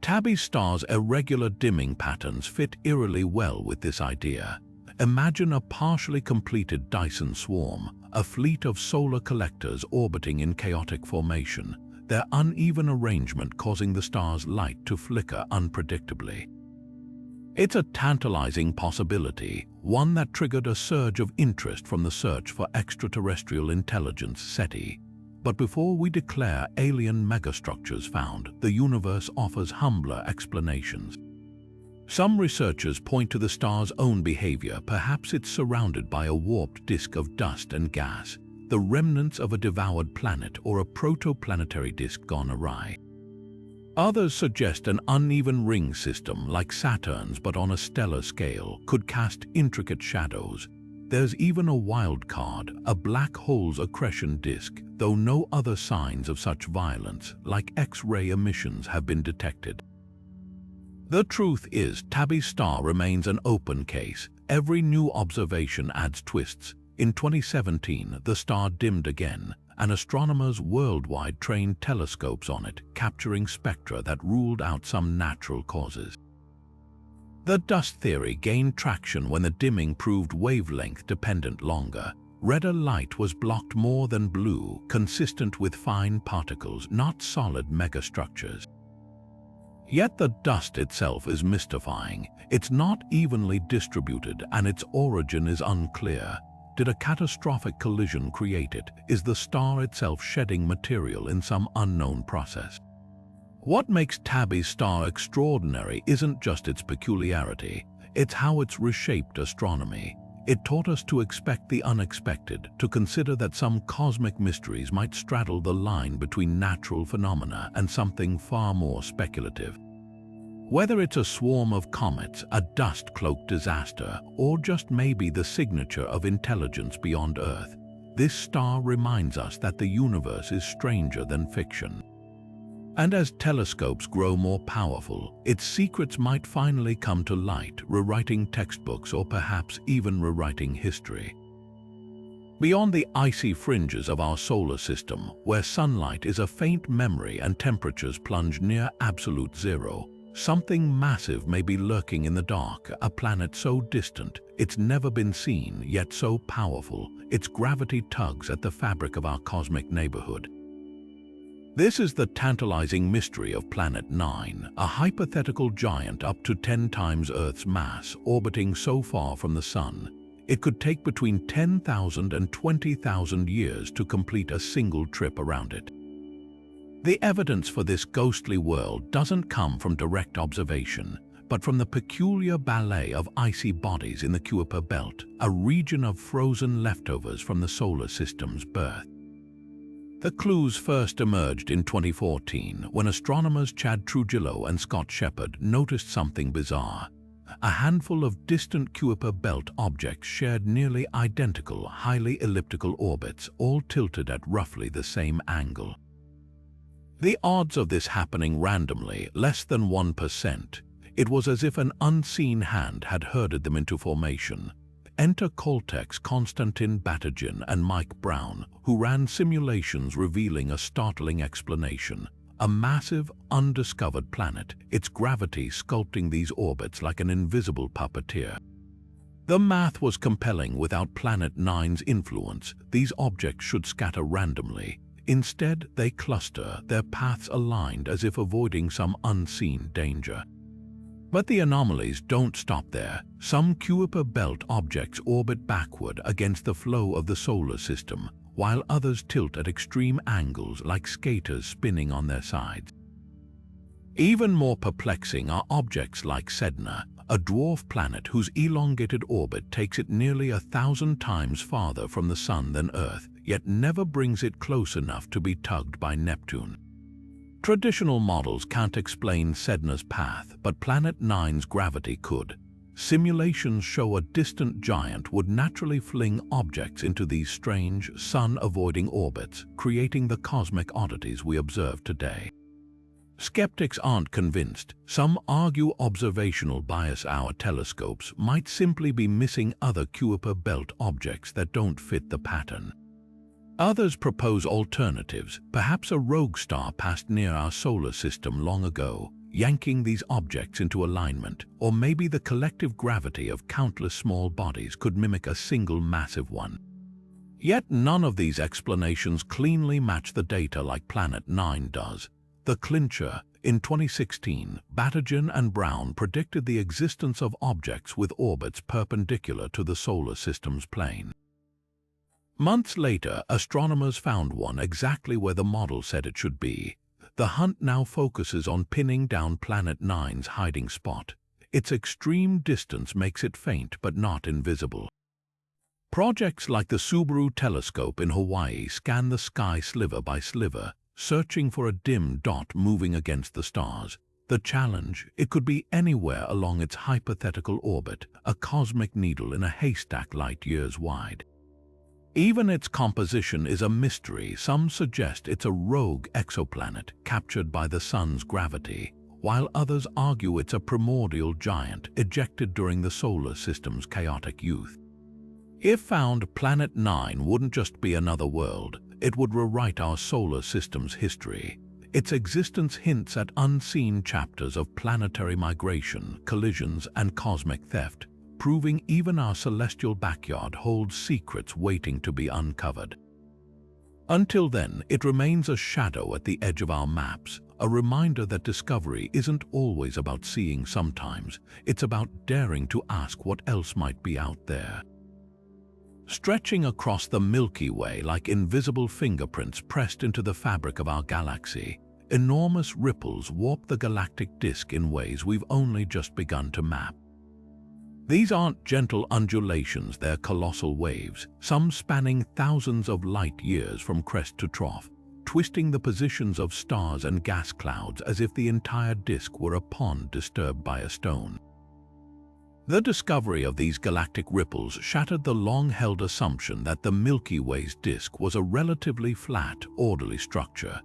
Tabby's star's irregular dimming patterns fit eerily well with this idea. Imagine a partially completed Dyson swarm, a fleet of solar collectors orbiting in chaotic formation, their uneven arrangement causing the star's light to flicker unpredictably. It's a tantalizing possibility, one that triggered a surge of interest from the search for extraterrestrial intelligence SETI. But before we declare alien megastructures found, the universe offers humbler explanations. Some researchers point to the star's own behavior. Perhaps it's surrounded by a warped disk of dust and gas, the remnants of a devoured planet or a protoplanetary disk gone awry. Others suggest an uneven ring system like Saturn's, but on a stellar scale, could cast intricate shadows. There's even a wild card, a black hole's accretion disk, though no other signs of such violence, like X-ray emissions, have been detected. The truth is, Tabby's star remains an open case. Every new observation adds twists. In 2017, the star dimmed again, and astronomers worldwide trained telescopes on it, capturing spectra that ruled out some natural causes. The dust theory gained traction when the dimming proved wavelength-dependent longer. Redder light was blocked more than blue, consistent with fine particles, not solid megastructures. Yet the dust itself is mystifying. It's not evenly distributed, and its origin is unclear. Did a catastrophic collision create it? Is the star itself shedding material in some unknown process? What makes Tabby's star extraordinary isn't just its peculiarity, it's how it's reshaped astronomy. It taught us to expect the unexpected, to consider that some cosmic mysteries might straddle the line between natural phenomena and something far more speculative. Whether it's a swarm of comets, a dust-cloaked disaster, or just maybe the signature of intelligence beyond Earth, this star reminds us that the universe is stranger than fiction. And as telescopes grow more powerful, its secrets might finally come to light, rewriting textbooks or perhaps even rewriting history. Beyond the icy fringes of our solar system, where sunlight is a faint memory and temperatures plunge near absolute zero, Something massive may be lurking in the dark, a planet so distant it's never been seen, yet so powerful its gravity tugs at the fabric of our cosmic neighborhood. This is the tantalizing mystery of Planet 9, a hypothetical giant up to 10 times Earth's mass, orbiting so far from the Sun. It could take between 10,000 and 20,000 years to complete a single trip around it. The evidence for this ghostly world doesn't come from direct observation, but from the peculiar ballet of icy bodies in the Kuiper Belt, a region of frozen leftovers from the solar system's birth. The clues first emerged in 2014 when astronomers Chad Trujillo and Scott Shepard noticed something bizarre. A handful of distant Kuiper Belt objects shared nearly identical, highly elliptical orbits, all tilted at roughly the same angle. The odds of this happening randomly, less than 1%. It was as if an unseen hand had herded them into formation. Enter Caltech's Konstantin Batygin and Mike Brown, who ran simulations revealing a startling explanation. A massive, undiscovered planet, its gravity sculpting these orbits like an invisible puppeteer. The math was compelling. Without Planet 9's influence, these objects should scatter randomly. Instead, they cluster, their paths aligned as if avoiding some unseen danger. But the anomalies don't stop there. Some Kuiper Belt objects orbit backward against the flow of the solar system, while others tilt at extreme angles like skaters spinning on their sides. Even more perplexing are objects like Sedna, a dwarf planet whose elongated orbit takes it nearly 1,000 times farther from the Sun than Earth, yet never brings it close enough to be tugged by Neptune. Traditional models can't explain Sedna's path, but Planet 9's gravity could. Simulations show a distant giant would naturally fling objects into these strange, sun-avoiding orbits, creating the cosmic oddities we observe today. Skeptics aren't convinced. Some argue observational bias. Our telescopes might simply be missing other Kuiper Belt objects that don't fit the pattern. Others propose alternatives. Perhaps a rogue star passed near our solar system long ago, yanking these objects into alignment, or maybe the collective gravity of countless small bodies could mimic a single massive one. Yet none of these explanations cleanly match the data like Planet 9 does. The clincher: in 2016, Batygin and Brown predicted the existence of objects with orbits perpendicular to the solar system's plane. Months later, astronomers found one exactly where the model said it should be. The hunt now focuses on pinning down Planet 9's hiding spot. Its extreme distance makes it faint but not invisible. Projects like the Subaru telescope in Hawaii scan the sky sliver by sliver, searching for a dim dot moving against the stars. The challenge: it could be anywhere along its hypothetical orbit, a cosmic needle in a haystack light years wide. Even its composition is a mystery. Some suggest it's a rogue exoplanet captured by the Sun's gravity, while others argue it's a primordial giant ejected during the solar system's chaotic youth. If found, Planet 9 wouldn't just be another world, it would rewrite our solar system's history. Its existence hints at unseen chapters of planetary migration, collisions, and cosmic theft, proving even our celestial backyard holds secrets waiting to be uncovered. Until then, it remains a shadow at the edge of our maps, a reminder that discovery isn't always about seeing. Sometimes it's about daring to ask what else might be out there. Stretching across the Milky Way like invisible fingerprints pressed into the fabric of our galaxy, enormous ripples warp the galactic disk in ways we've only just begun to map. These aren't gentle undulations, they're colossal waves, some spanning thousands of light years from crest to trough, twisting the positions of stars and gas clouds as if the entire disk were a pond disturbed by a stone. The discovery of these galactic ripples shattered the long-held assumption that the Milky Way's disk was a relatively flat, orderly structure.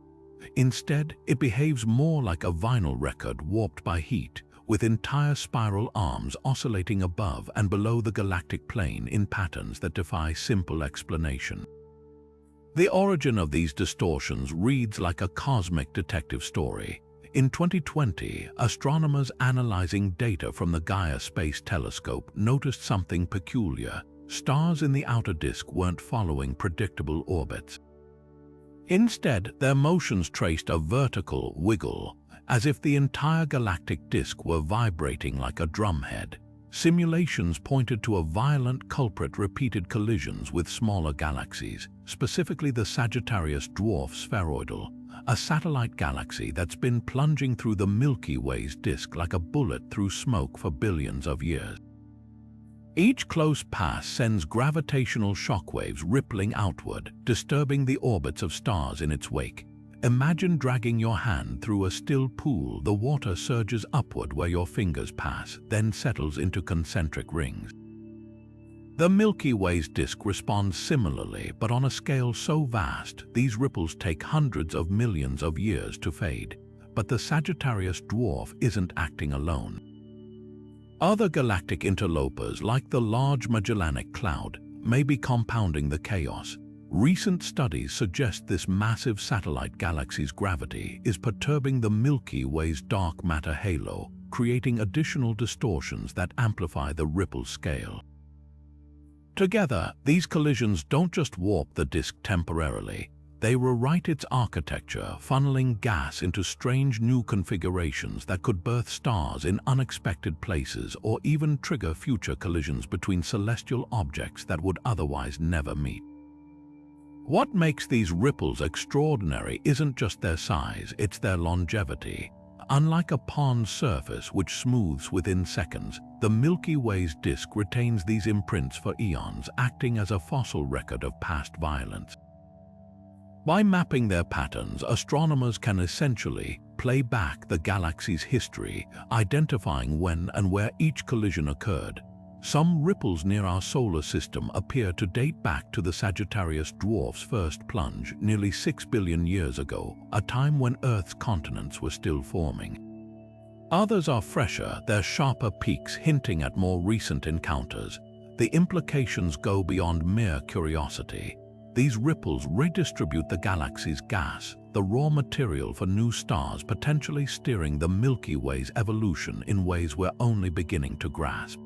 Instead, it behaves more like a vinyl record warped by heat, with entire spiral arms oscillating above and below the galactic plane in patterns that defy simple explanation. The origin of these distortions reads like a cosmic detective story. In 2020, astronomers analyzing data from the Gaia Space Telescope noticed something peculiar. Stars in the outer disk weren't following predictable orbits. Instead, their motions traced a vertical wiggle, as if the entire galactic disk were vibrating like a drumhead. Simulations pointed to a violent culprit: repeated collisions with smaller galaxies, specifically the Sagittarius dwarf spheroidal, a satellite galaxy that's been plunging through the Milky Way's disk like a bullet through smoke for billions of years. Each close pass sends gravitational shockwaves rippling outward, disturbing the orbits of stars in its wake. Imagine dragging your hand through a still pool. The water surges upward where your fingers pass, then settles into concentric rings. The Milky Way's disk responds similarly, but on a scale so vast, these ripples take hundreds of millions of years to fade. But the Sagittarius dwarf isn't acting alone. Other galactic interlopers, like the Large Magellanic Cloud, may be compounding the chaos. Recent studies suggest this massive satellite galaxy's gravity is perturbing the Milky Way's dark matter halo, creating additional distortions that amplify the ripple scale. Together, these collisions don't just warp the disk temporarily, they rewrite its architecture, funneling gas into strange new configurations that could birth stars in unexpected places or even trigger future collisions between celestial objects that would otherwise never meet. What makes these ripples extraordinary isn't just their size, it's their longevity. Unlike a pond surface which smooths within seconds, the Milky Way's disk retains these imprints for eons, acting as a fossil record of past violence. By mapping their patterns, astronomers can essentially play back the galaxy's history, identifying when and where each collision occurred. Some ripples near our solar system appear to date back to the Sagittarius dwarf's first plunge nearly 6 billion years ago, a time when Earth's continents were still forming. Others are fresher, their sharper peaks hinting at more recent encounters. The implications go beyond mere curiosity. These ripples redistribute the galaxy's gas, the raw material for new stars, potentially steering the Milky Way's evolution in ways we're only beginning to grasp.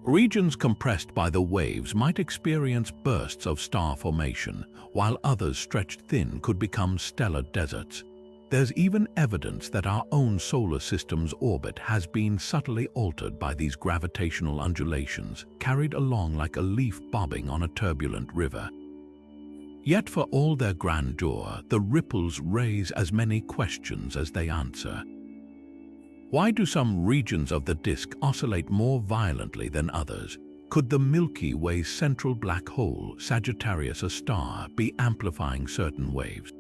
Regions compressed by the waves might experience bursts of star formation, while others stretched thin could become stellar deserts. There's even evidence that our own solar system's orbit has been subtly altered by these gravitational undulations, carried along like a leaf bobbing on a turbulent river. Yet for all their grandeur, the ripples raise as many questions as they answer. Why do some regions of the disk oscillate more violently than others? Could the Milky Way's central black hole, Sagittarius A, be amplifying certain waves?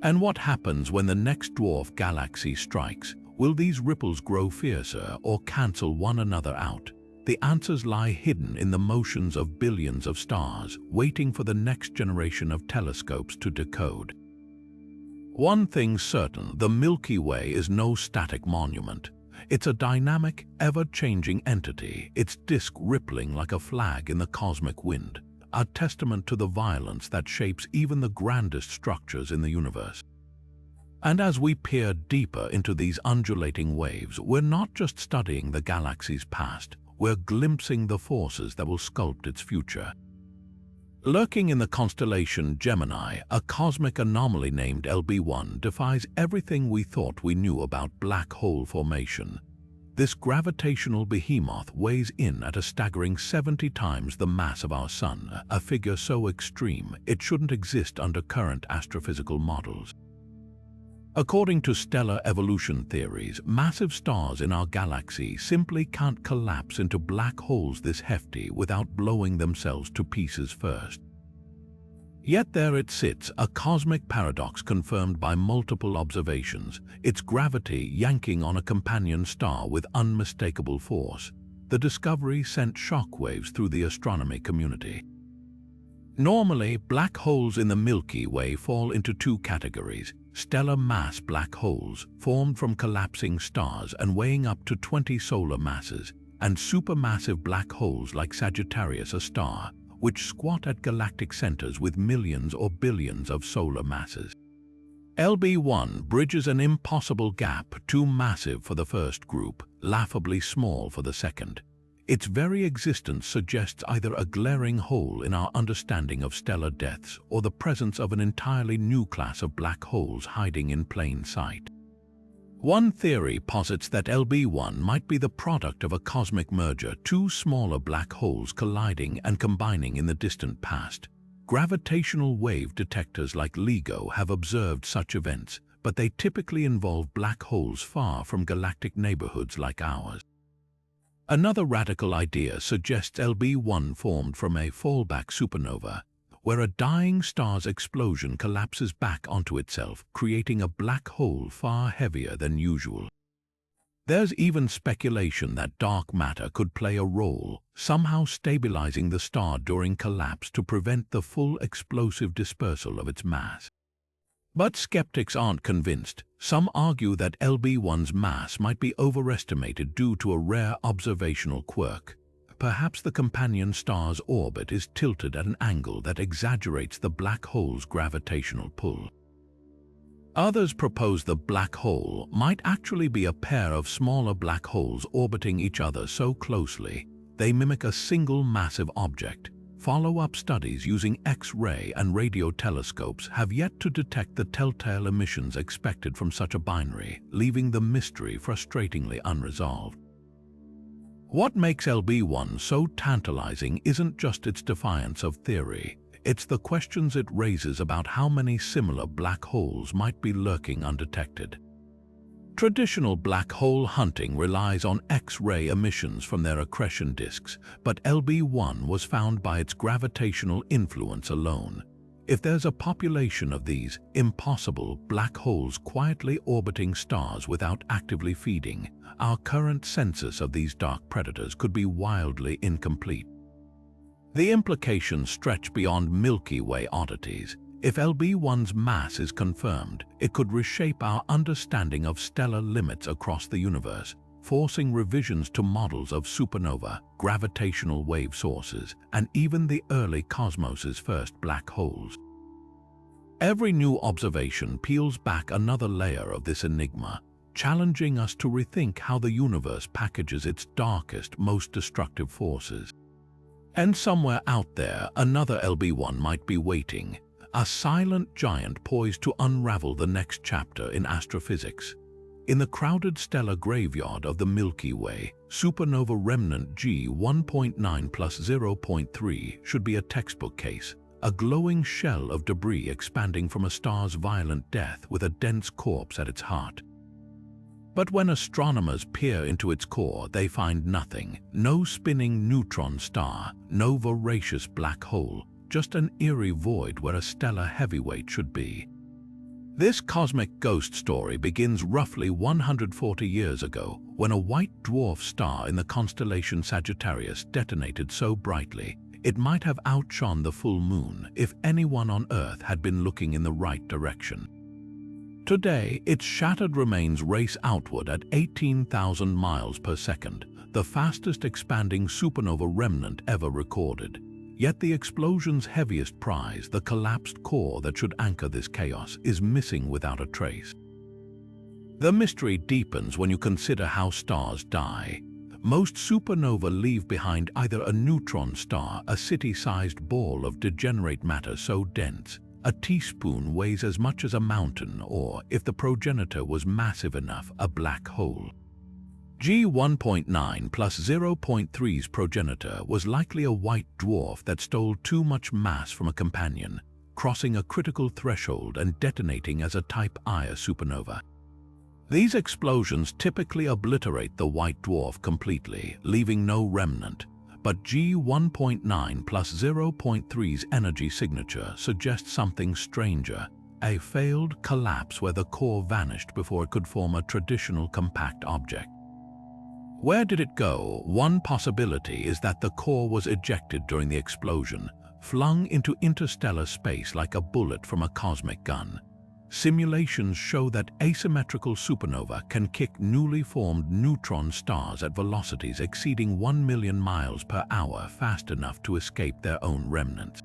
And what happens when the next dwarf galaxy strikes? Will these ripples grow fiercer or cancel one another out? The answers lie hidden in the motions of billions of stars, waiting for the next generation of telescopes to decode. One thing's certain, the Milky Way is no static monument. It's a dynamic, ever-changing entity, its disk rippling like a flag in the cosmic wind, a testament to the violence that shapes even the grandest structures in the universe. And as we peer deeper into these undulating waves, we're not just studying the galaxy's past, we're glimpsing the forces that will sculpt its future. Lurking in the constellation Gemini, a cosmic anomaly named LB1 defies everything we thought we knew about black hole formation. This gravitational behemoth weighs in at a staggering 70 times the mass of our Sun, a figure so extreme it shouldn't exist under current astrophysical models. According to stellar evolution theories, massive stars in our galaxy simply can't collapse into black holes this hefty without blowing themselves to pieces first. Yet there it sits, a cosmic paradox confirmed by multiple observations, its gravity yanking on a companion star with unmistakable force. The discovery sent shockwaves through the astronomy community. Normally, black holes in the Milky Way fall into two categories: stellar mass black holes, formed from collapsing stars and weighing up to 20 solar masses, and supermassive black holes like Sagittarius A, which squat at galactic centers with millions or billions of solar masses. LB1 bridges an impossible gap, too massive for the first group, laughably small for the second. Its very existence suggests either a glaring hole in our understanding of stellar deaths or the presence of an entirely new class of black holes hiding in plain sight. One theory posits that LB1 might be the product of a cosmic merger, two smaller black holes colliding and combining in the distant past. Gravitational wave detectors like LIGO have observed such events, but they typically involve black holes far from galactic neighborhoods like ours. Another radical idea suggests LB1 formed from a fallback supernova, where a dying star's explosion collapses back onto itself, creating a black hole far heavier than usual. There's even speculation that dark matter could play a role, somehow stabilizing the star during collapse to prevent the full explosive dispersal of its mass. But skeptics aren't convinced. Some argue that LB1's mass might be overestimated due to a rare observational quirk. Perhaps the companion star's orbit is tilted at an angle that exaggerates the black hole's gravitational pull. Others propose the black hole might actually be a pair of smaller black holes orbiting each other so closely they mimic a single massive object. Follow-up studies using X-ray and radio telescopes have yet to detect the telltale emissions expected from such a binary, leaving the mystery frustratingly unresolved. What makes LB1 so tantalizing isn't just its defiance of theory, it's the questions it raises about how many similar black holes might be lurking undetected. Traditional black hole hunting relies on X-ray emissions from their accretion disks, but LB1 was found by its gravitational influence alone. If there's a population of these impossible black holes quietly orbiting stars without actively feeding, our current census of these dark predators could be wildly incomplete. The implications stretch beyond Milky Way oddities. If LB1's mass is confirmed, it could reshape our understanding of stellar limits across the universe, forcing revisions to models of supernova, gravitational wave sources, and even the early cosmos's first black holes. Every new observation peels back another layer of this enigma, challenging us to rethink how the universe packages its darkest, most destructive forces. And somewhere out there, another LB1 might be waiting, a silent giant poised to unravel the next chapter in astrophysics. In the crowded stellar graveyard of the Milky Way, supernova remnant G1.9 plus 0.3 should be a textbook case, a glowing shell of debris expanding from a star's violent death with a dense corpse at its heart. But when astronomers peer into its core, they find nothing. No spinning neutron star, no voracious black hole, just an eerie void where a stellar heavyweight should be. This cosmic ghost story begins roughly 140 years ago, when a white dwarf star in the constellation Sagittarius detonated so brightly it might have outshone the full moon if anyone on Earth had been looking in the right direction. Today, its shattered remains race outward at 18,000 miles per second, the fastest expanding supernova remnant ever recorded. Yet the explosion's heaviest prize, the collapsed core that should anchor this chaos, is missing without a trace. The mystery deepens when you consider how stars die. Most supernova leave behind either a neutron star, a city-sized ball of degenerate matter so dense a teaspoon weighs as much as a mountain, or, if the progenitor was massive enough, a black hole. G1.9 plus 0.3's progenitor was likely a white dwarf that stole too much mass from a companion, crossing a critical threshold and detonating as a Type Ia supernova. These explosions typically obliterate the white dwarf completely, leaving no remnant, but G1.9 plus 0.3's energy signature suggests something stranger, a failed collapse where the core vanished before it could form a traditional compact object. Where did it go? One possibility is that the core was ejected during the explosion, flung into interstellar space like a bullet from a cosmic gun. Simulations show that asymmetrical supernova can kick newly formed neutron stars at velocities exceeding 1 million miles per hour fast enough to escape their own remnants.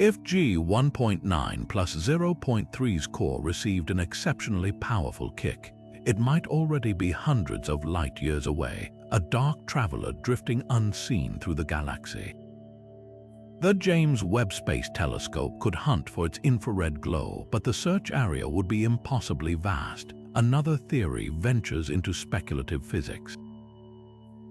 If G 1.9 plus 0.3's core received an exceptionally powerful kick, it might already be hundreds of light years away, a dark traveler drifting unseen through the galaxy. The James Webb Space Telescope could hunt for its infrared glow, but the search area would be impossibly vast. Another theory ventures into speculative physics.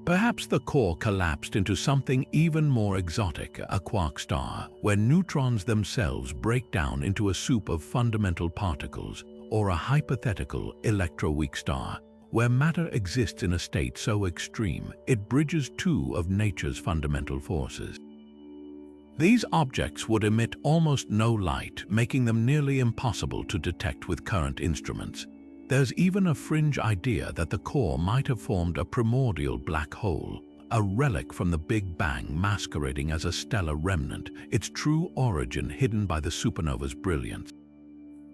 Perhaps the core collapsed into something even more exotic, a quark star, where neutrons themselves break down into a soup of fundamental particles, or a hypothetical electroweak star, where matter exists in a state so extreme it bridges two of nature's fundamental forces. These objects would emit almost no light, making them nearly impossible to detect with current instruments. There's even a fringe idea that the core might have formed a primordial black hole, a relic from the Big Bang masquerading as a stellar remnant, its true origin hidden by the supernova's brilliance.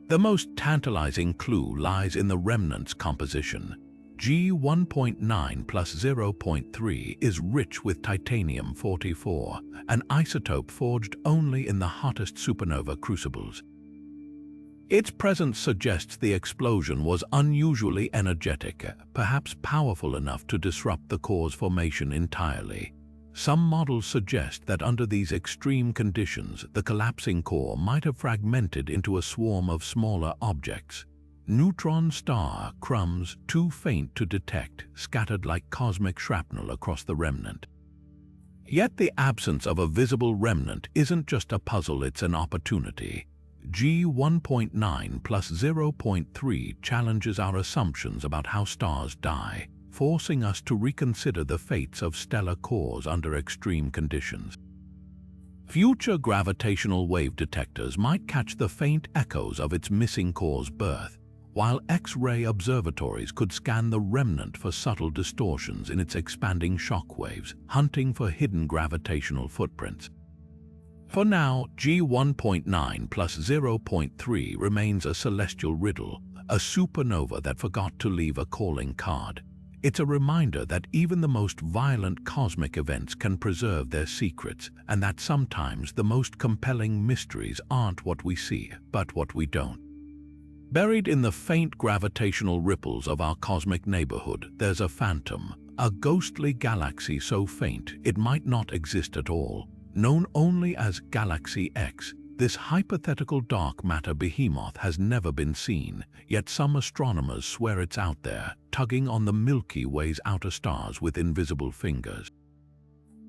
The most tantalizing clue lies in the remnant's composition. G 1.9 plus 0.3 is rich with titanium-44, an isotope forged only in the hottest supernova crucibles. Its presence suggests the explosion was unusually energetic, perhaps powerful enough to disrupt the core's formation entirely. Some models suggest that under these extreme conditions, the collapsing core might have fragmented into a swarm of smaller objects. Neutron star crumbs, too faint to detect, scattered like cosmic shrapnel across the remnant. Yet the absence of a visible remnant isn't just a puzzle, it's an opportunity. G 1.9 plus 0.3 challenges our assumptions about how stars die, forcing us to reconsider the fates of stellar cores under extreme conditions. Future gravitational wave detectors might catch the faint echoes of its missing core's birth, while X-ray observatories could scan the remnant for subtle distortions in its expanding shock waves, hunting for hidden gravitational footprints. For now, G 1.9 plus 0.3 remains a celestial riddle, a supernova that forgot to leave a calling card. It's a reminder that even the most violent cosmic events can preserve their secrets, and that sometimes the most compelling mysteries aren't what we see, but what we don't. Buried in the faint gravitational ripples of our cosmic neighborhood, there's a phantom, a ghostly galaxy so faint it might not exist at all. Known only as Galaxy X, this hypothetical dark matter behemoth has never been seen, yet some astronomers swear it's out there, tugging on the Milky Way's outer stars with invisible fingers.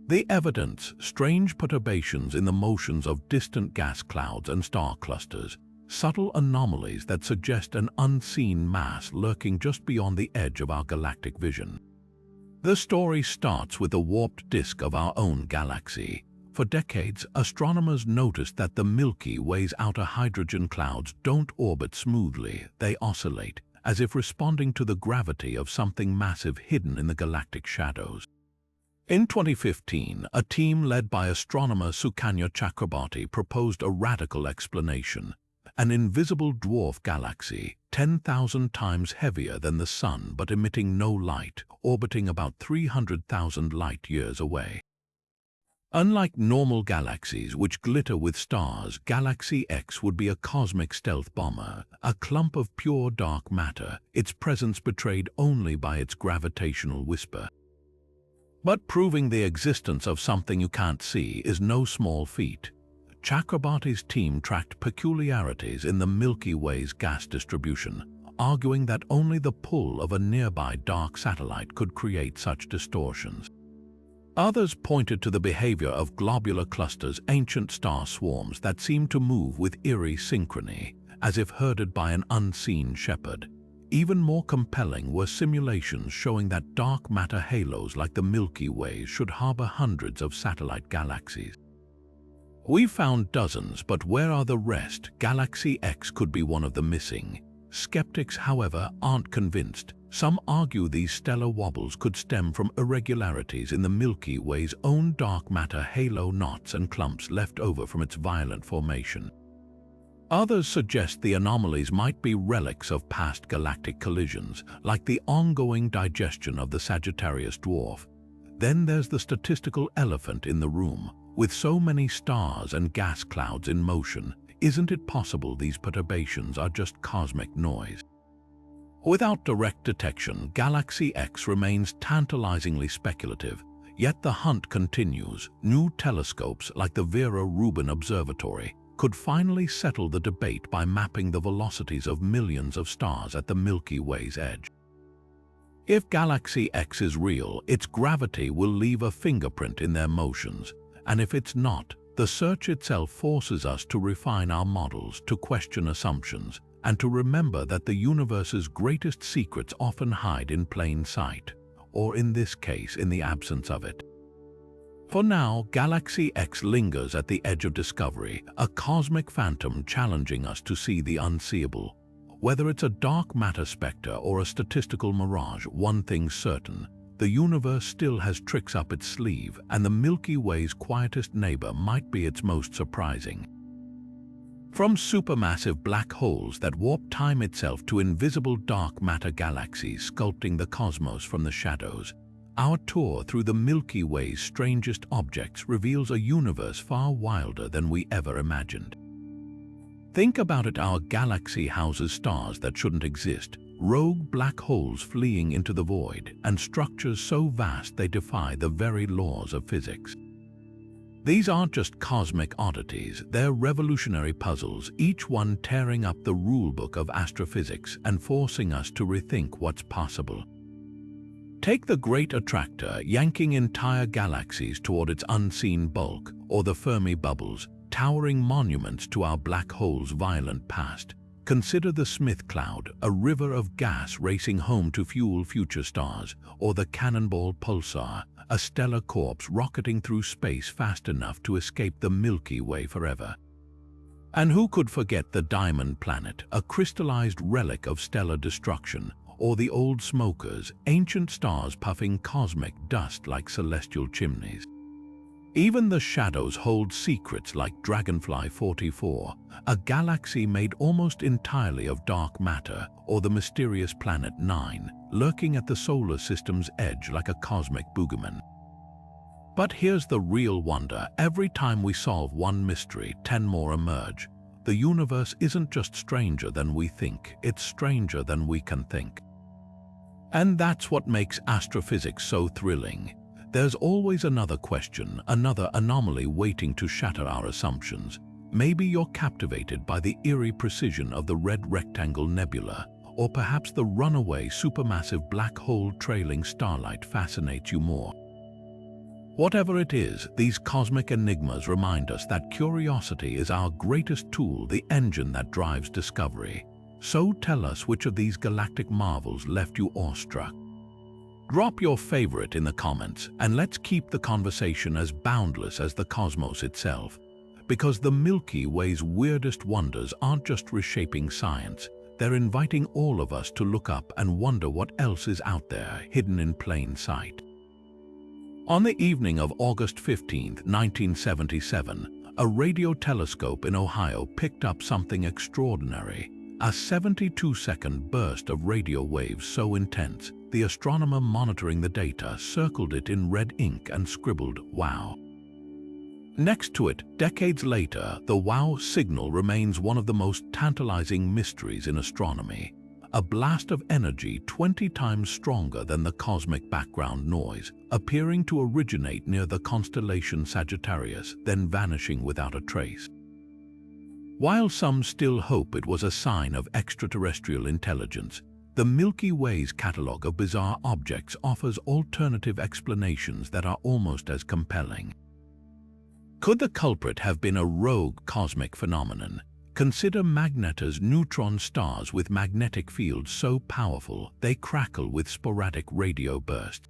The evidence: strange perturbations in the motions of distant gas clouds and star clusters, subtle anomalies that suggest an unseen mass lurking just beyond the edge of our galactic vision. The story starts with the warped disk of our own galaxy. For decades, astronomers noticed that the Milky Way's outer hydrogen clouds don't orbit smoothly, they oscillate, as if responding to the gravity of something massive hidden in the galactic shadows. In 2015, a team led by astronomer Sukanya Chakrabarty proposed a radical explanation: an invisible dwarf galaxy, 10,000 times heavier than the Sun but emitting no light, orbiting about 300,000 light-years away. Unlike normal galaxies which glitter with stars, Galaxy X would be a cosmic stealth bomber, a clump of pure dark matter, its presence betrayed only by its gravitational whisper. But proving the existence of something you can't see is no small feat. Chakrabarty's team tracked peculiarities in the Milky Way's gas distribution, arguing that only the pull of a nearby dark satellite could create such distortions. Others pointed to the behavior of globular clusters, ancient star swarms that seemed to move with eerie synchrony, as if herded by an unseen shepherd. Even more compelling were simulations showing that dark matter halos like the Milky Way should harbor hundreds of satellite galaxies. We found dozens, but where are the rest? Galaxy X could be one of the missing. Skeptics, however, aren't convinced. Some argue these stellar wobbles could stem from irregularities in the Milky Way's own dark matter halo, knots and clumps left over from its violent formation. Others suggest the anomalies might be relics of past galactic collisions, like the ongoing digestion of the Sagittarius dwarf. Then there's the statistical elephant in the room. With so many stars and gas clouds in motion, isn't it possible these perturbations are just cosmic noise? Without direct detection, Galaxy X remains tantalizingly speculative, yet the hunt continues. New telescopes like the Vera Rubin Observatory could finally settle the debate by mapping the velocities of millions of stars at the Milky Way's edge. If Galaxy X is real, its gravity will leave a fingerprint in their motions, and if it's not, the search itself forces us to refine our models, to question assumptions, and to remember that the universe's greatest secrets often hide in plain sight, or in this case, in the absence of it. For now, Galaxy X lingers at the edge of discovery, a cosmic phantom challenging us to see the unseeable. Whether it's a dark matter specter or a statistical mirage, one thing's certain: the universe still has tricks up its sleeve, and the Milky Way's quietest neighbor might be its most surprising. From supermassive black holes that warp time itself to invisible dark matter galaxies sculpting the cosmos from the shadows, our tour through the Milky Way's strangest objects reveals a universe far wilder than we ever imagined. Think about it: our galaxy houses stars that shouldn't exist, rogue black holes fleeing into the void, and structures so vast they defy the very laws of physics. These aren't just cosmic oddities, they're revolutionary puzzles, each one tearing up the rulebook of astrophysics and forcing us to rethink what's possible. Take the Great Attractor, yanking entire galaxies toward its unseen bulk, or the Fermi Bubbles, towering monuments to our black hole's violent past. Consider the Smith Cloud, a river of gas racing home to fuel future stars, or the Cannonball Pulsar, a stellar corpse rocketing through space fast enough to escape the Milky Way forever. And who could forget the Diamond Planet, a crystallized relic of stellar destruction, or the Old Smokers, ancient stars puffing cosmic dust like celestial chimneys. Even the shadows hold secrets like Dragonfly 44, a galaxy made almost entirely of dark matter, or the mysterious Planet 9, lurking at the solar system's edge like a cosmic boogeyman. But here's the real wonder: every time we solve one mystery, 10 more emerge. The universe isn't just stranger than we think, it's stranger than we can think. And that's what makes astrophysics so thrilling. There's always another question, another anomaly waiting to shatter our assumptions. Maybe you're captivated by the eerie precision of the Red Rectangle Nebula, or perhaps the runaway supermassive black hole trailing starlight fascinates you more. Whatever it is, these cosmic enigmas remind us that curiosity is our greatest tool, the engine that drives discovery. So tell us, which of these galactic marvels left you awestruck? Drop your favorite in the comments, and let's keep the conversation as boundless as the cosmos itself. Because the Milky Way's weirdest wonders aren't just reshaping science, they're inviting all of us to look up and wonder what else is out there, hidden in plain sight. On the evening of August 15, 1977, a radio telescope in Ohio picked up something extraordinary. A 72-second burst of radio waves so intense, the astronomer monitoring the data circled it in red ink and scribbled, "Wow." Next to it, decades later, the WOW signal remains one of the most tantalizing mysteries in astronomy. A blast of energy 20 times stronger than the cosmic background noise, appearing to originate near the constellation Sagittarius, then vanishing without a trace. While some still hope it was a sign of extraterrestrial intelligence, the Milky Way's catalogue of bizarre objects offers alternative explanations that are almost as compelling. Could the culprit have been a rogue cosmic phenomenon? Consider magnetars, neutron stars with magnetic fields so powerful they crackle with sporadic radio bursts.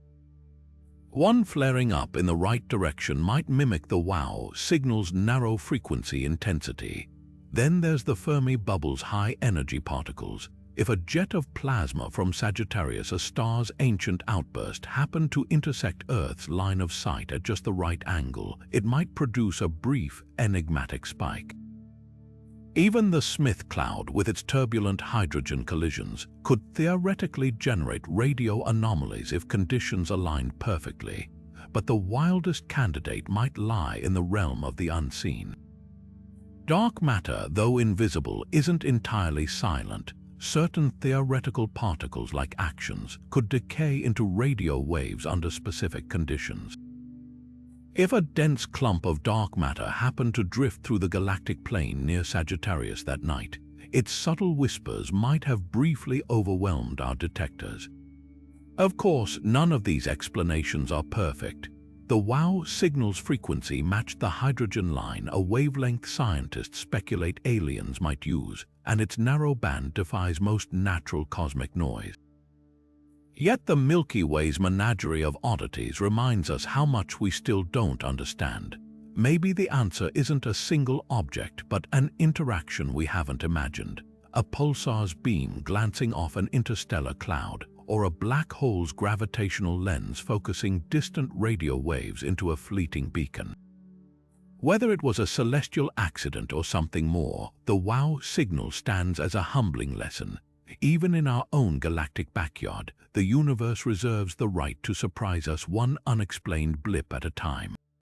One flaring up in the right direction might mimic the WOW signal's narrow frequency intensity. Then there's the Fermi Bubbles, high-energy particles. If a jet of plasma from Sagittarius, a star's ancient outburst, happened to intersect Earth's line of sight at just the right angle, it might produce a brief, enigmatic spike. Even the Smith Cloud, with its turbulent hydrogen collisions, could theoretically generate radio anomalies if conditions aligned perfectly. but the wildest candidate might lie in the realm of the unseen. Dark matter, though invisible, isn't entirely silent. Certain theoretical particles, like actions, could decay into radio waves under specific conditions. If a dense clump of dark matter happened to drift through the galactic plane near Sagittarius that night, its subtle whispers might have briefly overwhelmed our detectors. Of course, none of these explanations are perfect. The WOW signal's frequency matched the hydrogen line, a wavelength scientists speculate aliens might use, and its narrow band defies most natural cosmic noise. Yet the Milky Way's menagerie of oddities reminds us how much we still don't understand. Maybe the answer isn't a single object, but an interaction we haven't imagined. A pulsar's beam glancing off an interstellar cloud, or a black hole's gravitational lens focusing distant radio waves into a fleeting beacon. Whether it was a celestial accident or something more, the WOW signal stands as a humbling lesson. Even in our own galactic backyard, the universe reserves the right to surprise us one unexplained blip at a time.